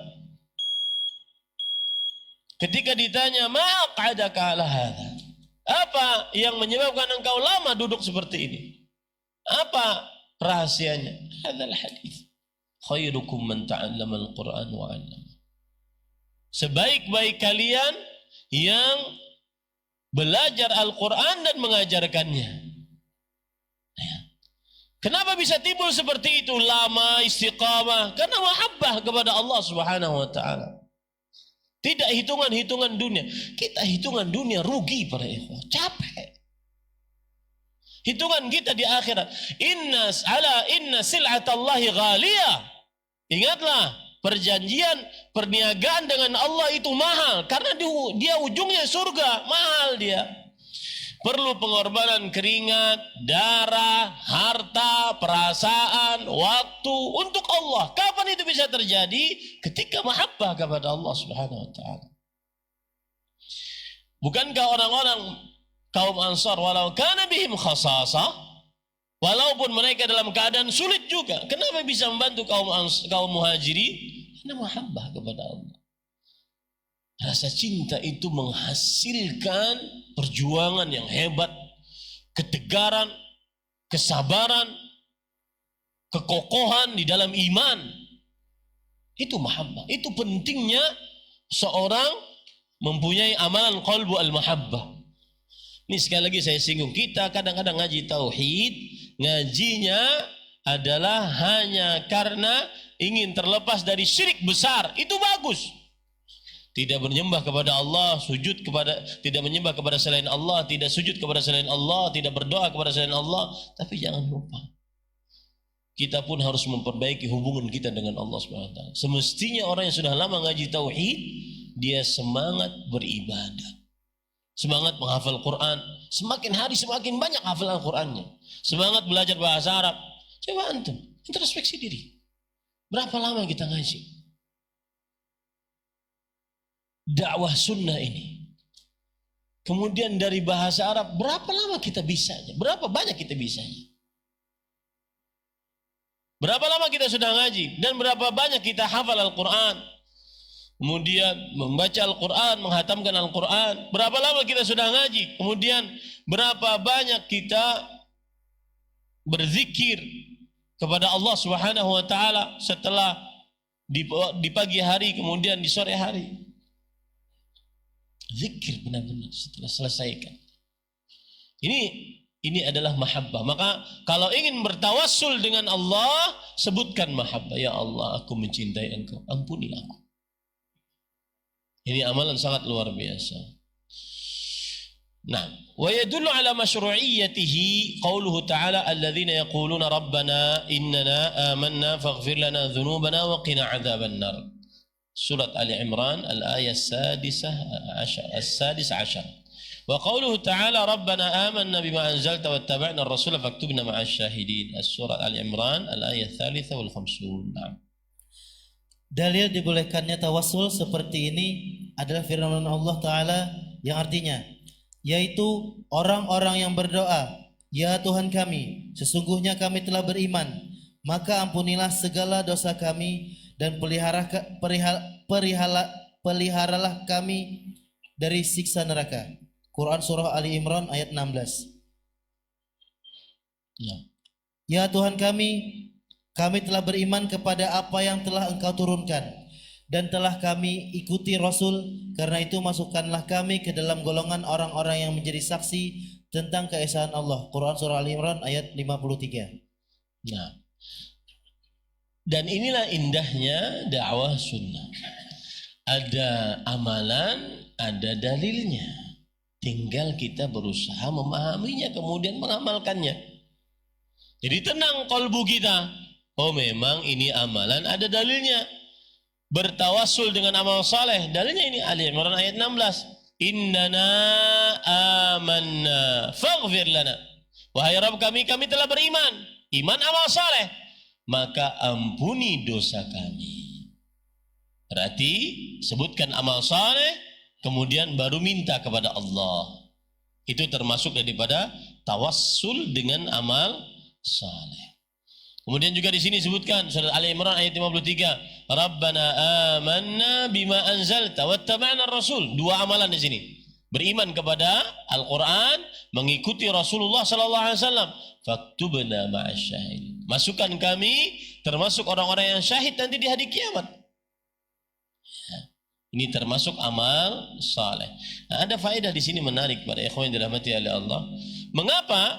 Ketika ditanya, "Ma qa'adaka ala hadha?" Apa yang menyebabkan engkau lama duduk seperti ini? Apa rahasianya? Hadzal hadis. Khairukum man ta'allama al-Qur'an wa 'allama. Sebaik-baik kalian yang belajar Al-Qur'an dan mengajarkannya. Kenapa bisa timbul seperti itu? Lama istiqamah. Karena mahabbah kepada Allah Subhanahu wa ta'ala. Tidak hitungan-hitungan dunia. Kita hitungan dunia rugi para ikhwah. Capek. Hitungan kita di akhirat. Inna sil'atallahi ghaliyah. Ingatlah, perjanjian, perniagaan dengan Allah itu mahal. Karena dia ujungnya surga. Mahal dia. Perlu pengorbanan keringat, darah, harta, perasaan, waktu untuk Allah. Kapan itu bisa terjadi? Ketika mahabbah kepada Allah Subhanahu wa ta'ala. Bukankah orang-orang kaum Ansar walau kana bihim khasasah, walaupun mereka dalam keadaan sulit juga, kenapa bisa membantu kaum Muhajirin? Karena mahabbah kepada Allah. Rasa cinta itu menghasilkan perjuangan yang hebat, ketegaran, kesabaran, kekokohan di dalam iman. Itu mahabbah. Itu pentingnya seorang mempunyai amalan qalbu al-mahabbah. Ini sekali lagi saya singgung, kita kadang-kadang ngaji tauhid, ngajinya adalah hanya karena ingin terlepas dari syirik besar. Itu bagus. Tidak menyembah kepada Allah, tidak menyembah kepada selain Allah, tidak sujud kepada selain Allah, tidak berdoa kepada selain Allah. Tapi jangan lupa, kita pun harus memperbaiki hubungan kita dengan Allah SWT. Semestinya orang yang sudah lama ngaji tauhid, dia semangat beribadah, semangat menghafal Quran. Semakin hari semakin banyak hafalan Qurannya. Semangat belajar bahasa Arab. Coba antum introspeksi diri. Berapa lama kita ngaji? Dakwah sunnah ini. Kemudian dari bahasa Arab, berapa lama kita bisanya? Berapa banyak kita bisanya? Berapa lama kita sudah ngaji? Dan berapa banyak kita hafal Al-Quran? Kemudian membaca Al-Quran, menghatamkan Al-Quran. Berapa lama kita sudah ngaji? Kemudian berapa banyak kita berzikir kepada Allah Subhanahu wa ta'ala setelah di pagi hari, kemudian di sore hari. Zikir benar-benar setelah selesaikan. Ini adalah mahabbah. Maka kalau ingin bertawassul dengan Allah, sebutkan mahabbah. Ya Allah, aku mencintai Engkau, ampuni aku. Ini amalan sangat luar biasa. Nah, wa yadullu ala masyru'iyyatihi qauluhu ta'ala alladzina yaquluna rabbana innana amanna faghfir lana dhunubana wa qina 'adzabannar. Surat Ali Imran al-ayat as-sadis ashar. Wa qawluhu ta'ala rabbana amanna bima anzalta wattaba'na ar-rasula faktubna ma'as syahidin. Surat Ali Imran al-ayat tsalitsa wal khamsun. Dalil dibolehkannya tawassul seperti ini adalah firman Allah Ta'ala yang artinya, yaitu orang-orang yang berdoa, ya Tuhan kami, sesungguhnya kami telah beriman, maka ampunilah segala dosa kami dan peliharalah kami dari siksa neraka. Quran Surah Ali Imran ayat 16. Ya Tuhan kami telah beriman kepada apa yang telah Engkau turunkan dan telah kami ikuti Rasul, karena itu masukkanlah kami ke dalam golongan orang-orang yang menjadi saksi tentang keesaan Allah. Quran Surah Ali Imran ayat 53. Nah, dan inilah indahnya dakwah sunnah. Ada amalan, ada dalilnya. Tinggal kita berusaha memahaminya, kemudian mengamalkannya. Jadi tenang kalbu kita. Oh memang ini amalan, ada dalilnya. Bertawassul dengan amal saleh. Dalilnya ini Ali Imran ayat 16. Innana amanna faghfir lana. Wahai Rabb kami telah beriman. Iman amal saleh. Maka ampuni dosa kami. Berarti sebutkan amal saleh, kemudian baru minta kepada Allah. Itu termasuk daripada tawassul dengan amal saleh. Kemudian juga di sini sebutkan surat Ali Imran ayat 53, Rabbana amanna bima anzalta wattaba'na ar-rasul. Dua amalan di sini. Beriman kepada Al-Qur'an, mengikuti Rasulullah sallallahu alaihi wasallam. Faktubna ma'as syahidin. Masukkan kami termasuk orang-orang yang syahid nanti di hari kiamat. Ini termasuk amal saleh. Nah, ada faedah di sini menarik pada ikhwan yang dirahmati oleh Allah. Mengapa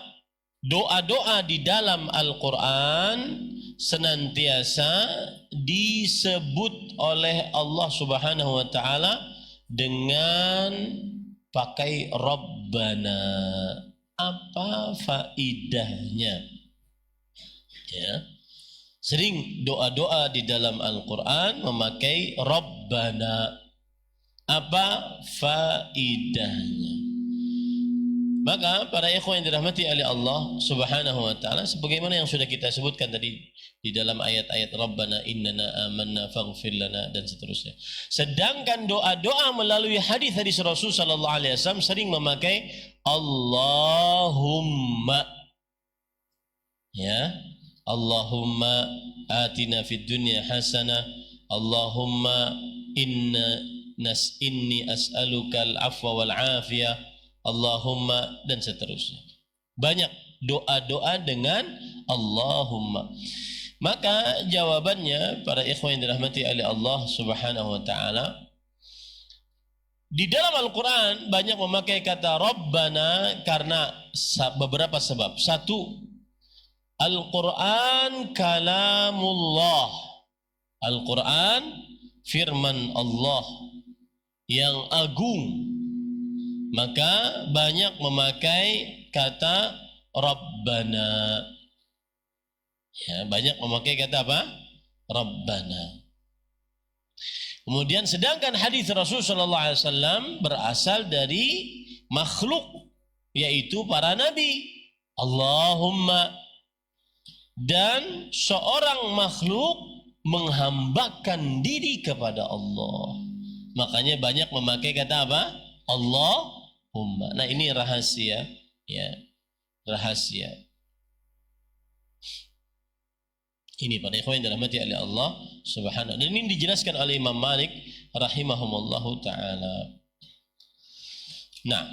doa-doa di dalam Al-Quran senantiasa disebut oleh Allah Subhanahu wa Ta'ala dengan pakai Rabbana. Apa faidahnya? Ya. Sering doa-doa di dalam Al-Quran memakai Rabbana. Apa faidahnya? Maka para ikhwan yang dirahmati oleh Allah Subhanahu wa Ta'ala, sebagaimana yang sudah kita sebutkan tadi di dalam ayat-ayat Rabbana innana amanna faghfir lana dan seterusnya. Sedangkan doa-doa melalui hadis-hadis Rasul sallallahu alaihi wasallam sering memakai Allahumma. Ya. Allahumma atina fid dunya hasanah. Allahumma inni as'aluka al-afwa wal afiyah. Allahumma dan seterusnya. Banyak doa-doa dengan Allahumma. Maka jawabannya para ikhwan yang dirahmati oleh Allah Subhanahu wa Ta'ala, di dalam Al-Quran banyak memakai kata Rabbana karena beberapa sebab. Satu, Al-Quran kalamullah. Al-Quran firman Allah yang agung. Maka banyak memakai kata Rabbana. Ya, banyak memakai kata apa? Rabbana. Kemudian sedangkan hadis Rasul sallallahu alaihi wasallam berasal dari makhluk, yaitu para nabi. Allahumma. Dan seorang makhluk menghambakan diri kepada Allah. Makanya banyak memakai kata apa? Allahumma. Nah, ini rahasia, ya. Rahasia. Ini pada ikhwan yang dirahmati oleh Allah Subhanahu. Dan ini dijelaskan oleh Imam Malik rahimahumullahu taala. Nah,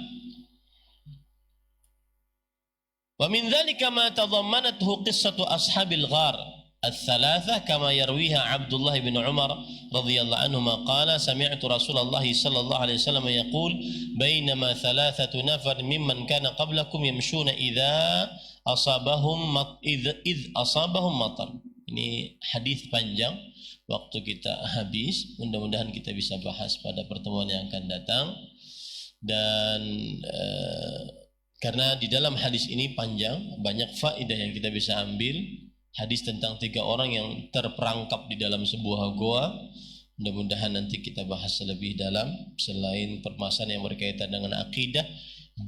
wa min dzalika ma tadammanathu qissatu ashabil ghar الثلاثة كما يرويها عبد الله بن عمر رضي الله عنهما قال سمعت رسول الله صلى الله عليه وسلم يقول بينما ثلاثة نفر ممن كان قبلكم يمشون إذ أصابهم مطر. Ini hadis panjang, waktu kita habis, mudah-mudahan kita bisa bahas pada pertemuan yang akan datang. Dan karena di dalam hadis ini panjang, banyak faedah yang kita bisa ambil. Hadis tentang 3 orang yang terperangkap di dalam sebuah goa. Mudah-mudahan nanti kita bahas lebih dalam. Selain permasalahan yang berkaitan dengan akidah,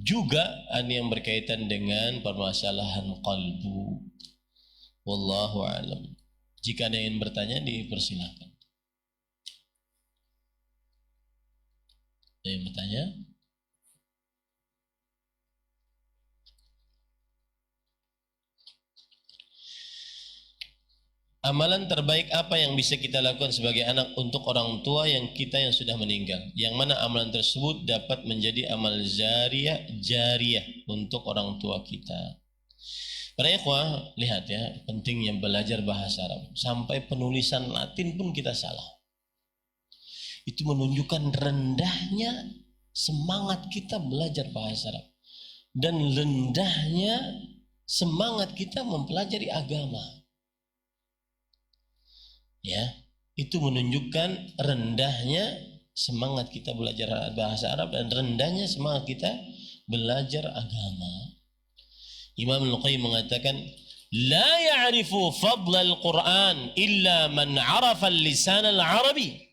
juga ada yang berkaitan dengan permasalahan qalbu. Wallahu a'lam. Jika ada yang ingin bertanya, dipersilakan. Ada yang bertanya? Amalan terbaik apa yang bisa kita lakukan sebagai anak untuk orang tua yang sudah meninggal? Yang mana amalan tersebut dapat menjadi amal jariyah untuk orang tua kita. Para ikhwah, lihat ya, pentingnya belajar bahasa Arab. Sampai penulisan Latin pun kita salah. Itu menunjukkan rendahnya semangat kita belajar bahasa Arab. Dan rendahnya semangat kita mempelajari agama. Ya, itu menunjukkan rendahnya semangat kita belajar bahasa Arab dan rendahnya semangat kita belajar agama. Imam Al-Qayyim mengatakan, la ya'rifu fadla al-Quran illa man 'arafa al-lisan al-Arabi.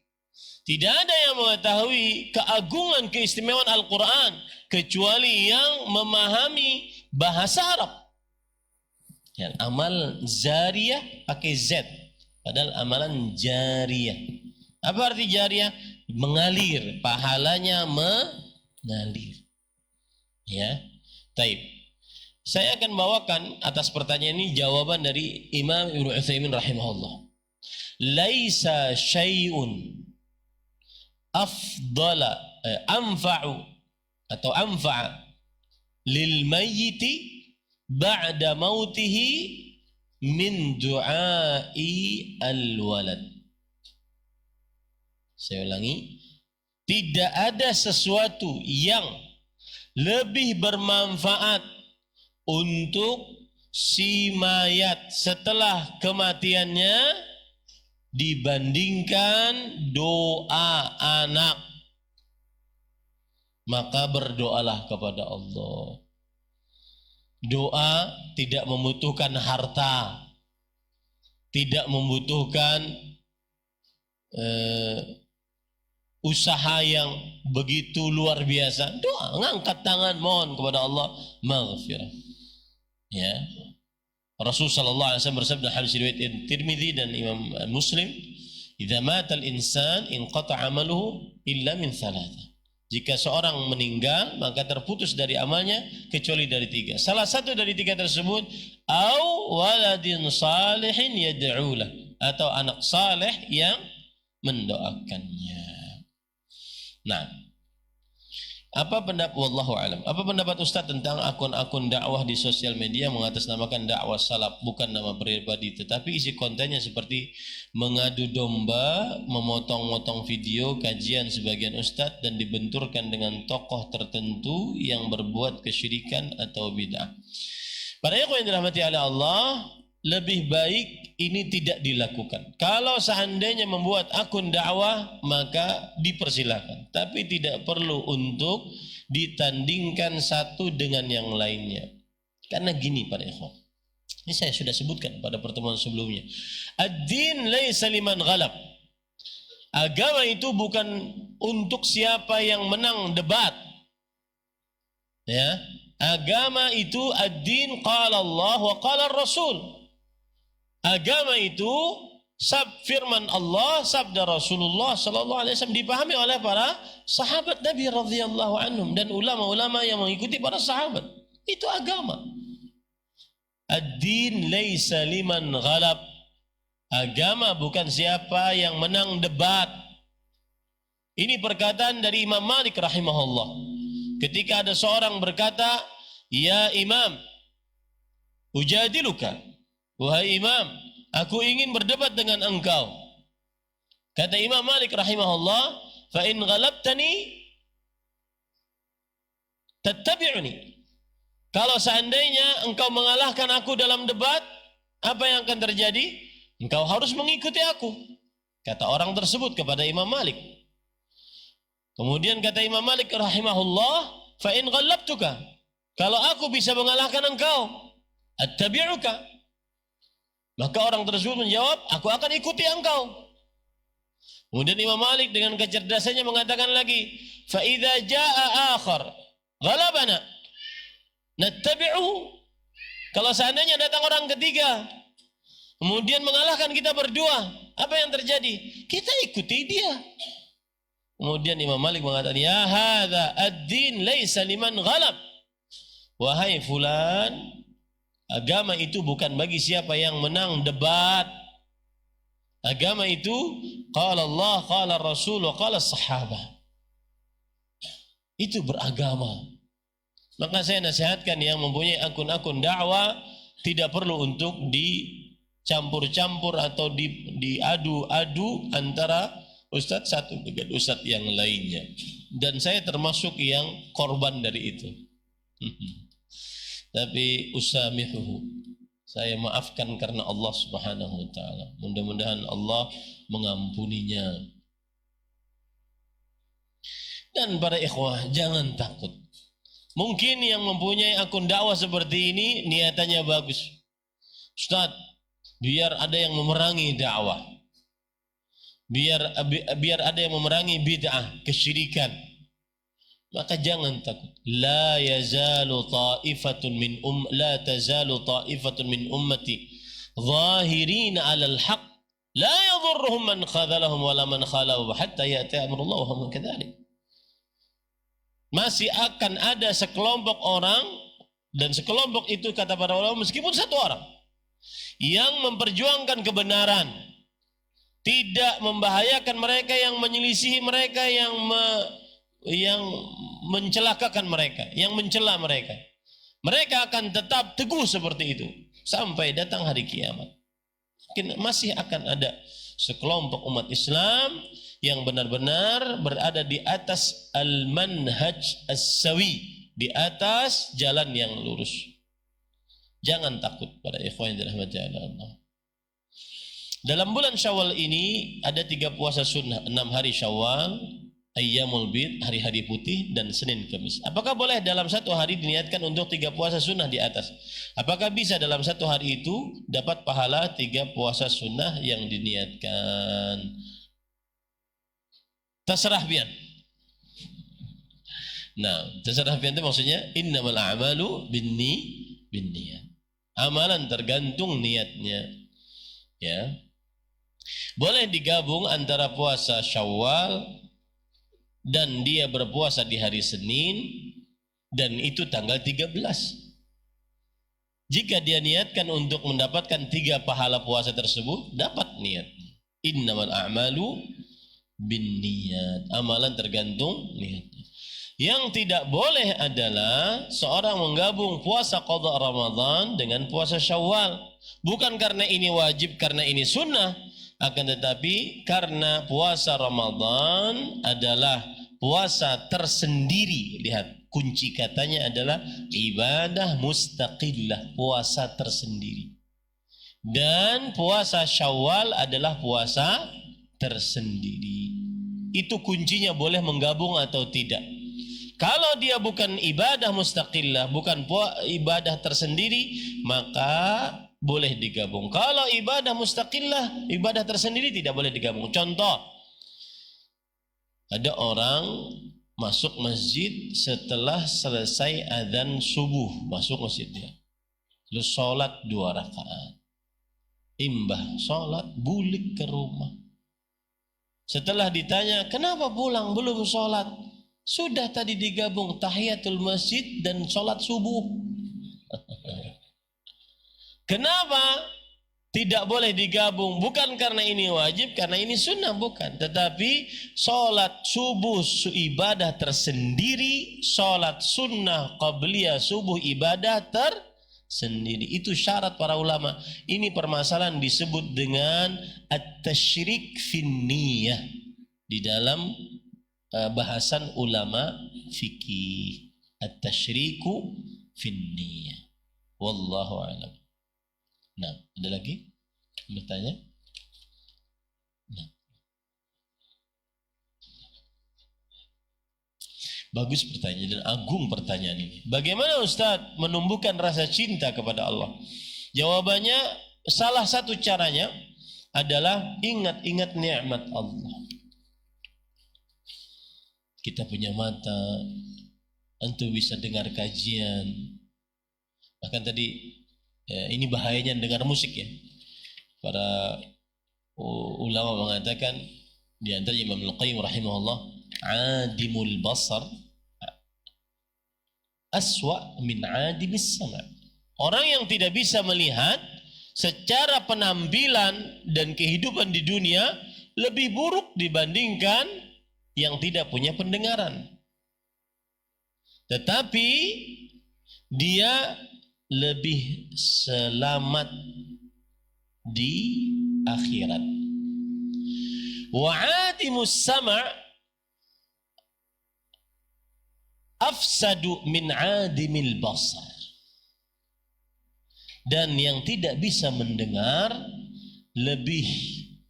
Tidak ada yang mengetahui keagungan keistimewaan Al-Quran kecuali yang memahami bahasa Arab. Ya, amal zariyah pakai Z. Padahal amalan jariyah. Apa arti jariyah? Mengalir, pahalanya mengalir. Ya. Taib. Saya akan bawakan atas pertanyaan ini jawaban dari Imam Ibnu Utsaimin rahimahullah. Laisa syai'un afdala anfa'u atau anfa'a lil mayyiti ba'da mautihi min du'ai al-walad. Saya ulangi, tidak ada sesuatu yang lebih bermanfaat untuk si mayat setelah kematiannya dibandingkan doa anak. Maka berdoalah kepada Allah. Doa tidak membutuhkan harta, tidak membutuhkan usaha yang begitu luar biasa. Doa, ngangkat tangan mohon kepada Allah maghfirah. Ya. Rasul sallallahu alaihi wasallam bersabda hadis riwayat Tirmizi dan Imam Muslim, "Idza mata al-insan inqata 'amaluhu illa min thalatha." Jika seorang meninggal maka terputus dari amalnya kecuali dari 3. Salah satu dari 3 tersebut, au waladin salihin yad'ulah, atau anak saleh yang mendoakannya. Nah, apa pendapat wallahu alam? Apa pendapat Ustaz tentang akun-akun dakwah di sosial media mengatasnamakan dakwah salaf, bukan nama pribadi, tetapi isi kontennya seperti mengadu domba, memotong-motong video kajian sebagian ustaz dan dibenturkan dengan tokoh tertentu yang berbuat kesyirikan atau bid'ah. Para ikhwan yang dirahmati oleh Allah, lebih baik ini tidak dilakukan. Kalau seandainya membuat akun dakwah maka dipersilakan, tapi tidak perlu untuk ditandingkan satu dengan yang lainnya. Karena gini para ikhwan, ini saya sudah sebutkan pada pertemuan sebelumnya. Ad-din laisa liman ghalab. Agama itu bukan untuk siapa yang menang debat. Ya, agama itu ad-din qala Allah wa qala Rasul. Agama itu firman Allah, sabda Rasulullah sallallahu alaihi wasallam dipahami oleh para sahabat Nabi radhiyallahu anhum dan ulama-ulama yang mengikuti para sahabat. Itu agama. Ad-din laisa liman ghalab. Agama bukan siapa yang menang debat. Ini perkataan dari Imam Malik rahimahullah. Ketika ada seorang berkata, "Ya Imam, ujadiluka." Wahai Imam, aku ingin berdebat dengan engkau. Kata Imam Malik rahimahullah, fa in ghalabtani tattabi'uni. Kalau seandainya engkau mengalahkan aku dalam debat, apa yang akan terjadi? Engkau harus mengikuti aku. Kata orang tersebut kepada Imam Malik. Kemudian kata Imam Malik rahimahullah, fa in ghalabtuka. Kalau aku bisa mengalahkan engkau, attabi'uka. Maka orang tersebut menjawab, aku akan ikuti engkau. Kemudian Imam Malik dengan kecerdasannya mengatakan lagi, fa idza jaa akhar ghalabana nattabi'uhu. Kalau seandainya datang orang ketiga kemudian mengalahkan kita berdua, apa yang terjadi? Kita ikuti dia. Kemudian Imam Malik mengatakan, ya hadza ad-din laisa liman ghalab. Wahai fulan, agama itu bukan bagi siapa yang menang debat. Agama itu qala Allah, qala Rasul, wa qala sahabah. Itu beragama. Maka saya nasihatkan yang mempunyai akun-akun dakwah tidak perlu untuk dicampur-campur atau diadu-adu antara ustadz satu dengan ustadz yang lainnya. Dan saya termasuk yang korban dari itu. Tapi usamihuhu, saya maafkan karena Allah Subhanahu wa taala. Mudah-mudahan Allah mengampuninya. Dan para ikhwah, jangan takut. Mungkin yang mempunyai akun dakwah seperti ini niatannya bagus. Ustaz, biar ada yang memerangi dakwah. Biar ada yang memerangi bid'ah, kesyirikan. Maka jangan takut. La tazalu ta'ifatun min ummati zahirin 'alal haqq la yadhurruhum man khadhalahum wala man khalahum hatta ya'ti amrullah wa hum kadzalik. Masih akan ada sekelompok orang, dan sekelompok itu kata para ulama meskipun satu orang yang memperjuangkan kebenaran, tidak membahayakan mereka yang menyelisihi mereka, yang mencelakakan mereka, yang mencela mereka. Mereka akan tetap teguh seperti itu sampai datang hari kiamat. Masih akan ada sekelompok umat Islam yang benar-benar berada di atas al-manhaj as-sawi, di atas jalan yang lurus. Jangan takut pada ikhwan yang dirahmati Allah. Dalam bulan Syawal ini ada 3 puasa sunnah, 6 hari Syawal, Ayyamul Bid, hari-hari putih, dan Senin Kamis. Apakah boleh dalam satu hari diniatkan untuk 3 puasa sunnah di atas? Apakah bisa dalam satu hari itu dapat pahala 3 puasa sunnah yang diniatkan? Terserah pian. Nah, terserah pian itu maksudnya innamal a'malu binniyat. Amalan tergantung niatnya. Ya. Boleh digabung antara puasa Syawal dan dia berpuasa di hari Senin dan itu tanggal 13. Jika dia niatkan untuk mendapatkan 3 pahala puasa tersebut, dapat niat. Innamal a'malu binniyat. Amalan tergantung niatnya. Yang tidak boleh adalah seorang menggabung puasa qada Ramadan dengan puasa Syawal. Bukan karena ini wajib, karena ini sunnah, akan tetapi karena puasa Ramadan adalah puasa tersendiri. Lihat, kunci katanya adalah ibadah mustaqillah, puasa tersendiri. Dan puasa Syawal adalah puasa tersendiri. Itu kuncinya, boleh menggabung atau tidak. Kalau dia bukan ibadah mustaqillah, bukan ibadah tersendiri, maka boleh digabung. Kalau ibadah mustaqillah, ibadah tersendiri tidak boleh digabung. Contoh, ada orang masuk masjid setelah selesai adzan subuh, masuk masjid dia. Lalu sholat 2 rakaat. Imbah sholat, bulik ke rumah. Setelah ditanya, kenapa pulang belum sholat? Sudah tadi digabung tahiyatul masjid dan sholat subuh. Kenapa tidak boleh digabung? Bukan karena ini wajib, karena ini sunnah, bukan. Tetapi sholat subuh ibadah tersendiri, sholat sunnah qabliyah subuh ibadah tersendiri. Itu syarat para ulama. Ini permasalahan disebut dengan at-tasyrik fin niyah di dalam bahasan ulama fikih. At-tasyriku fin niyah. Wallahu a'lam. Nah, ada lagi bertanya? Nah. Bagus pertanyaan dan agung pertanyaan ini. Bagaimana Ustaz menumbuhkan rasa cinta kepada Allah? Jawabannya, salah satu caranya adalah ingat-ingat nikmat Allah. Kita punya mata, antum bisa dengar kajian. Bahkan tadi, ya, ini bahayanya dengar musik ya. Para ulama mengatakan, di antara Imam Al-Qayyim rahimahullah, adimul basar aswa min adimis sama'. Orang yang tidak bisa melihat secara penampilan dan kehidupan di dunia lebih buruk dibandingkan yang tidak punya pendengaran. Tetapi dia lebih selamat di akhirat. Wa adimus sama' afsadu min adimil basar. Dan yang tidak bisa mendengar lebih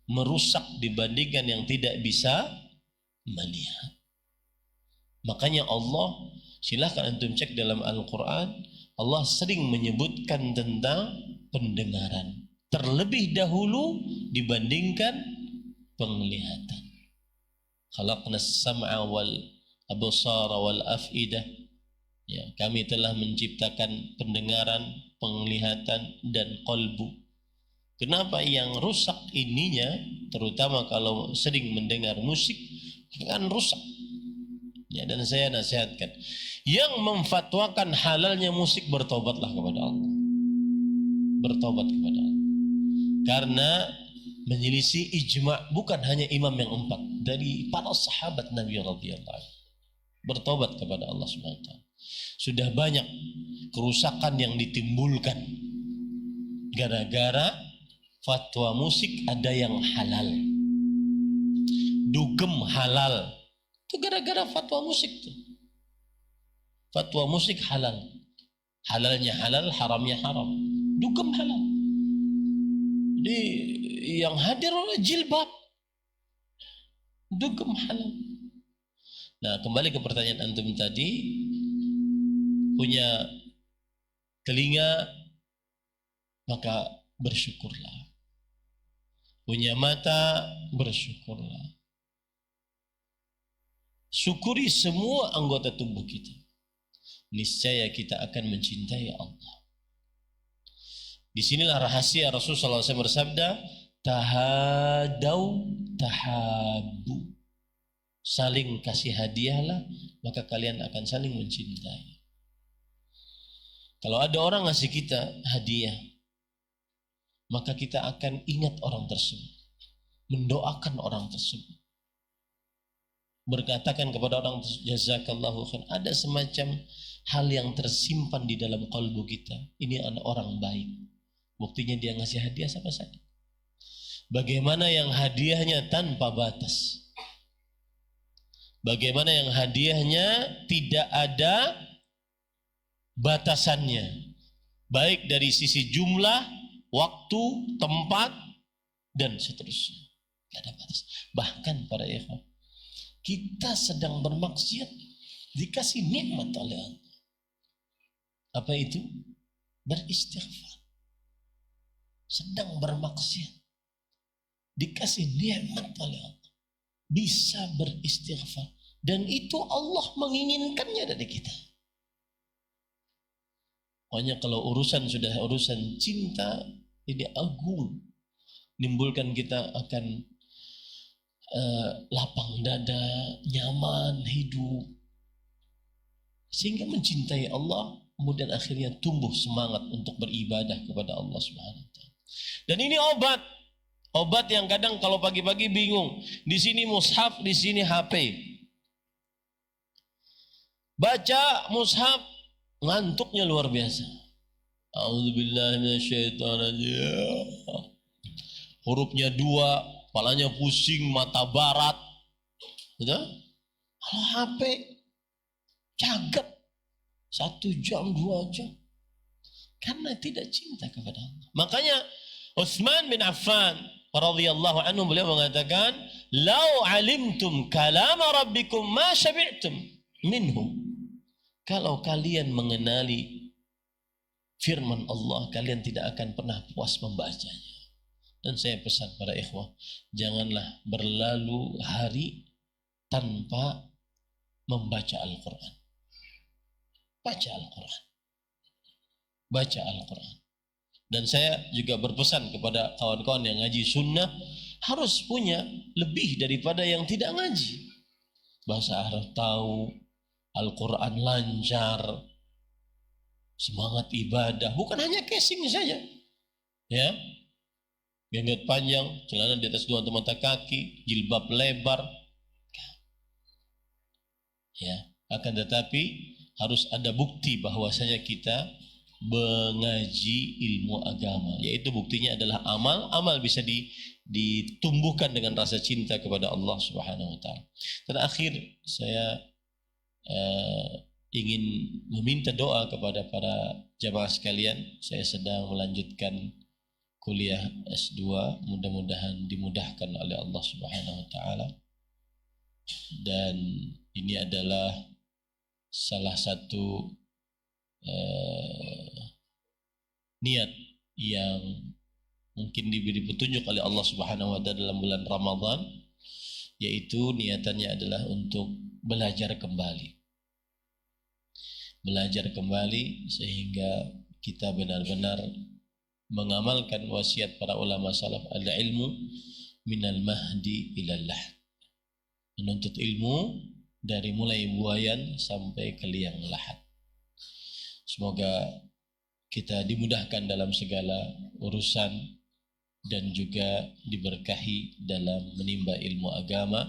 merusak dibandingkan yang tidak bisa melihat. Makanya Allah, silahkan antum cek dalam Al-Quran, Allah sering menyebutkan tentang pendengaran terlebih dahulu dibandingkan penglihatan. Khalaqnas sam'a wal absara wal af'idah. Ya, kami telah menciptakan pendengaran, penglihatan dan qalbu. Kenapa yang rusak ininya, terutama kalau sering mendengar musik, kan rusak. Ya, dan saya nasihatkan, yang memfatwakan halalnya musik, bertobatlah kepada Allah. Bertobat kepada Allah. Karena menyelisih ijma' bukan hanya imam yang 4, dari para sahabat Nabi radhiyallahu anhu. Bertobat kepada Allah SWT. Sudah banyak kerusakan yang ditimbulkan gara-gara fatwa musik ada yang halal. Dugem halal. Itu gara-gara fatwa musik tuh. Fatwa musik halal. Halalnya halal, haramnya haram. Dugem halal. Jadi yang hadir jilbab. Dugem halal. Nah, kembali ke pertanyaan antum tadi, punya telinga maka bersyukurlah. Punya mata, bersyukurlah. Syukuri semua anggota tubuh kita. Niscaya kita akan mencintai Allah. Disinilah rahasia Rasulullah SAW bersabda, tahadau tahabu. Saling kasih hadiahlah, maka kalian akan saling mencintai. Kalau ada orang ngasih kita hadiah, maka kita akan ingat orang tersebut, mendoakan orang tersebut, berkatakan kepada orang tersebut, jazakallahu khair. Ada semacam hal yang tersimpan di dalam kalbu kita. Ini anak orang baik. Buktinya dia ngasih hadiah sama saya. Bagaimana yang hadiahnya tanpa batas? Bagaimana yang hadiahnya tidak ada batasannya, baik dari sisi jumlah, waktu, tempat, dan seterusnya. Tidak ada batas. Bahkan para ikhwan, kita sedang bermaksiat dikasih nikmat oleh Allah. Apa itu? Beristighfar. Sedang bermaksiat dikasih nikmat oleh Allah, bisa beristighfar, dan itu Allah menginginkannya dari kita. Pokoknya kalau urusan sudah urusan cinta, ini agung, menimbulkan kita akan lapang dada, nyaman hidup, sehingga mencintai Allah, kemudian akhirnya tumbuh semangat untuk beribadah kepada Allah Subhanahu wa taala. Dan ini obat yang kadang kalau pagi-pagi bingung, di sini mushaf, di sini HP. Baca mushaf ngantuknya luar biasa. A'udzubillahi minasyaitonirrajim. Hurufnya 2, kepalanya pusing, mata barat. Betul? Kalau HP cagap 1 jam 2 jam karena tidak cinta kepada Allah. Makanya Utsman bin Affan radhiyallahu anhu beliau mengatakan, "Lau alimtum kalama rabbikum ma syabi'tum minhu." Kalau kalian mengenali firman Allah, kalian tidak akan pernah puas membacanya. Dan saya pesan para ikhwah, janganlah berlalu hari tanpa membaca Al-Quran. Baca Al-Quran. Baca Al-Quran. Dan saya juga berpesan kepada kawan-kawan yang ngaji sunnah, harus punya lebih daripada yang tidak ngaji. Bahasa Arab tahu, Al-Quran lancar, semangat ibadah, bukan hanya casing saja. Ya, jenggot panjang, celana di atas 2 mata kaki, jilbab lebar. Ya, akan tetapi harus ada bukti bahwasanya kita mengaji ilmu agama, yaitu buktinya adalah amal bisa ditumbuhkan dengan rasa cinta kepada Allah Subhanahu wa taala. Terakhir saya ingin meminta doa kepada para jamaah sekalian. Saya sedang melanjutkan kuliah S2, mudah-mudahan dimudahkan oleh Allah Subhanahu wa taala. Dan ini adalah salah satu niat yang mungkin diberi petunjuk oleh Allah Subhanahu wa taala dalam bulan Ramadan, yaitu niatannya adalah untuk belajar kembali. Belajar kembali sehingga kita benar-benar mengamalkan wasiat para ulama salaf, al-ilmu minal mahdi ilal lahd. Menuntut ilmu dari mulai buayan sampai ke liang lahat. Semoga kita dimudahkan dalam segala urusan dan juga diberkahi dalam menimba ilmu agama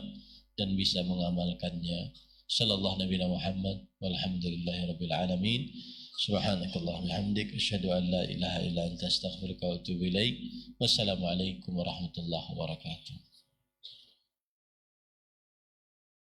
dan bisa mengamalkannya. Sallallahu Nabi Muhammad walhamdulillahi rabbil alamin. Subhanakallahumma bihamdik asyhadu an la ilaha illa anta astaghfiruka wa atubu ilaik. Wassalamualaikum warahmatullahi wabarakatuh.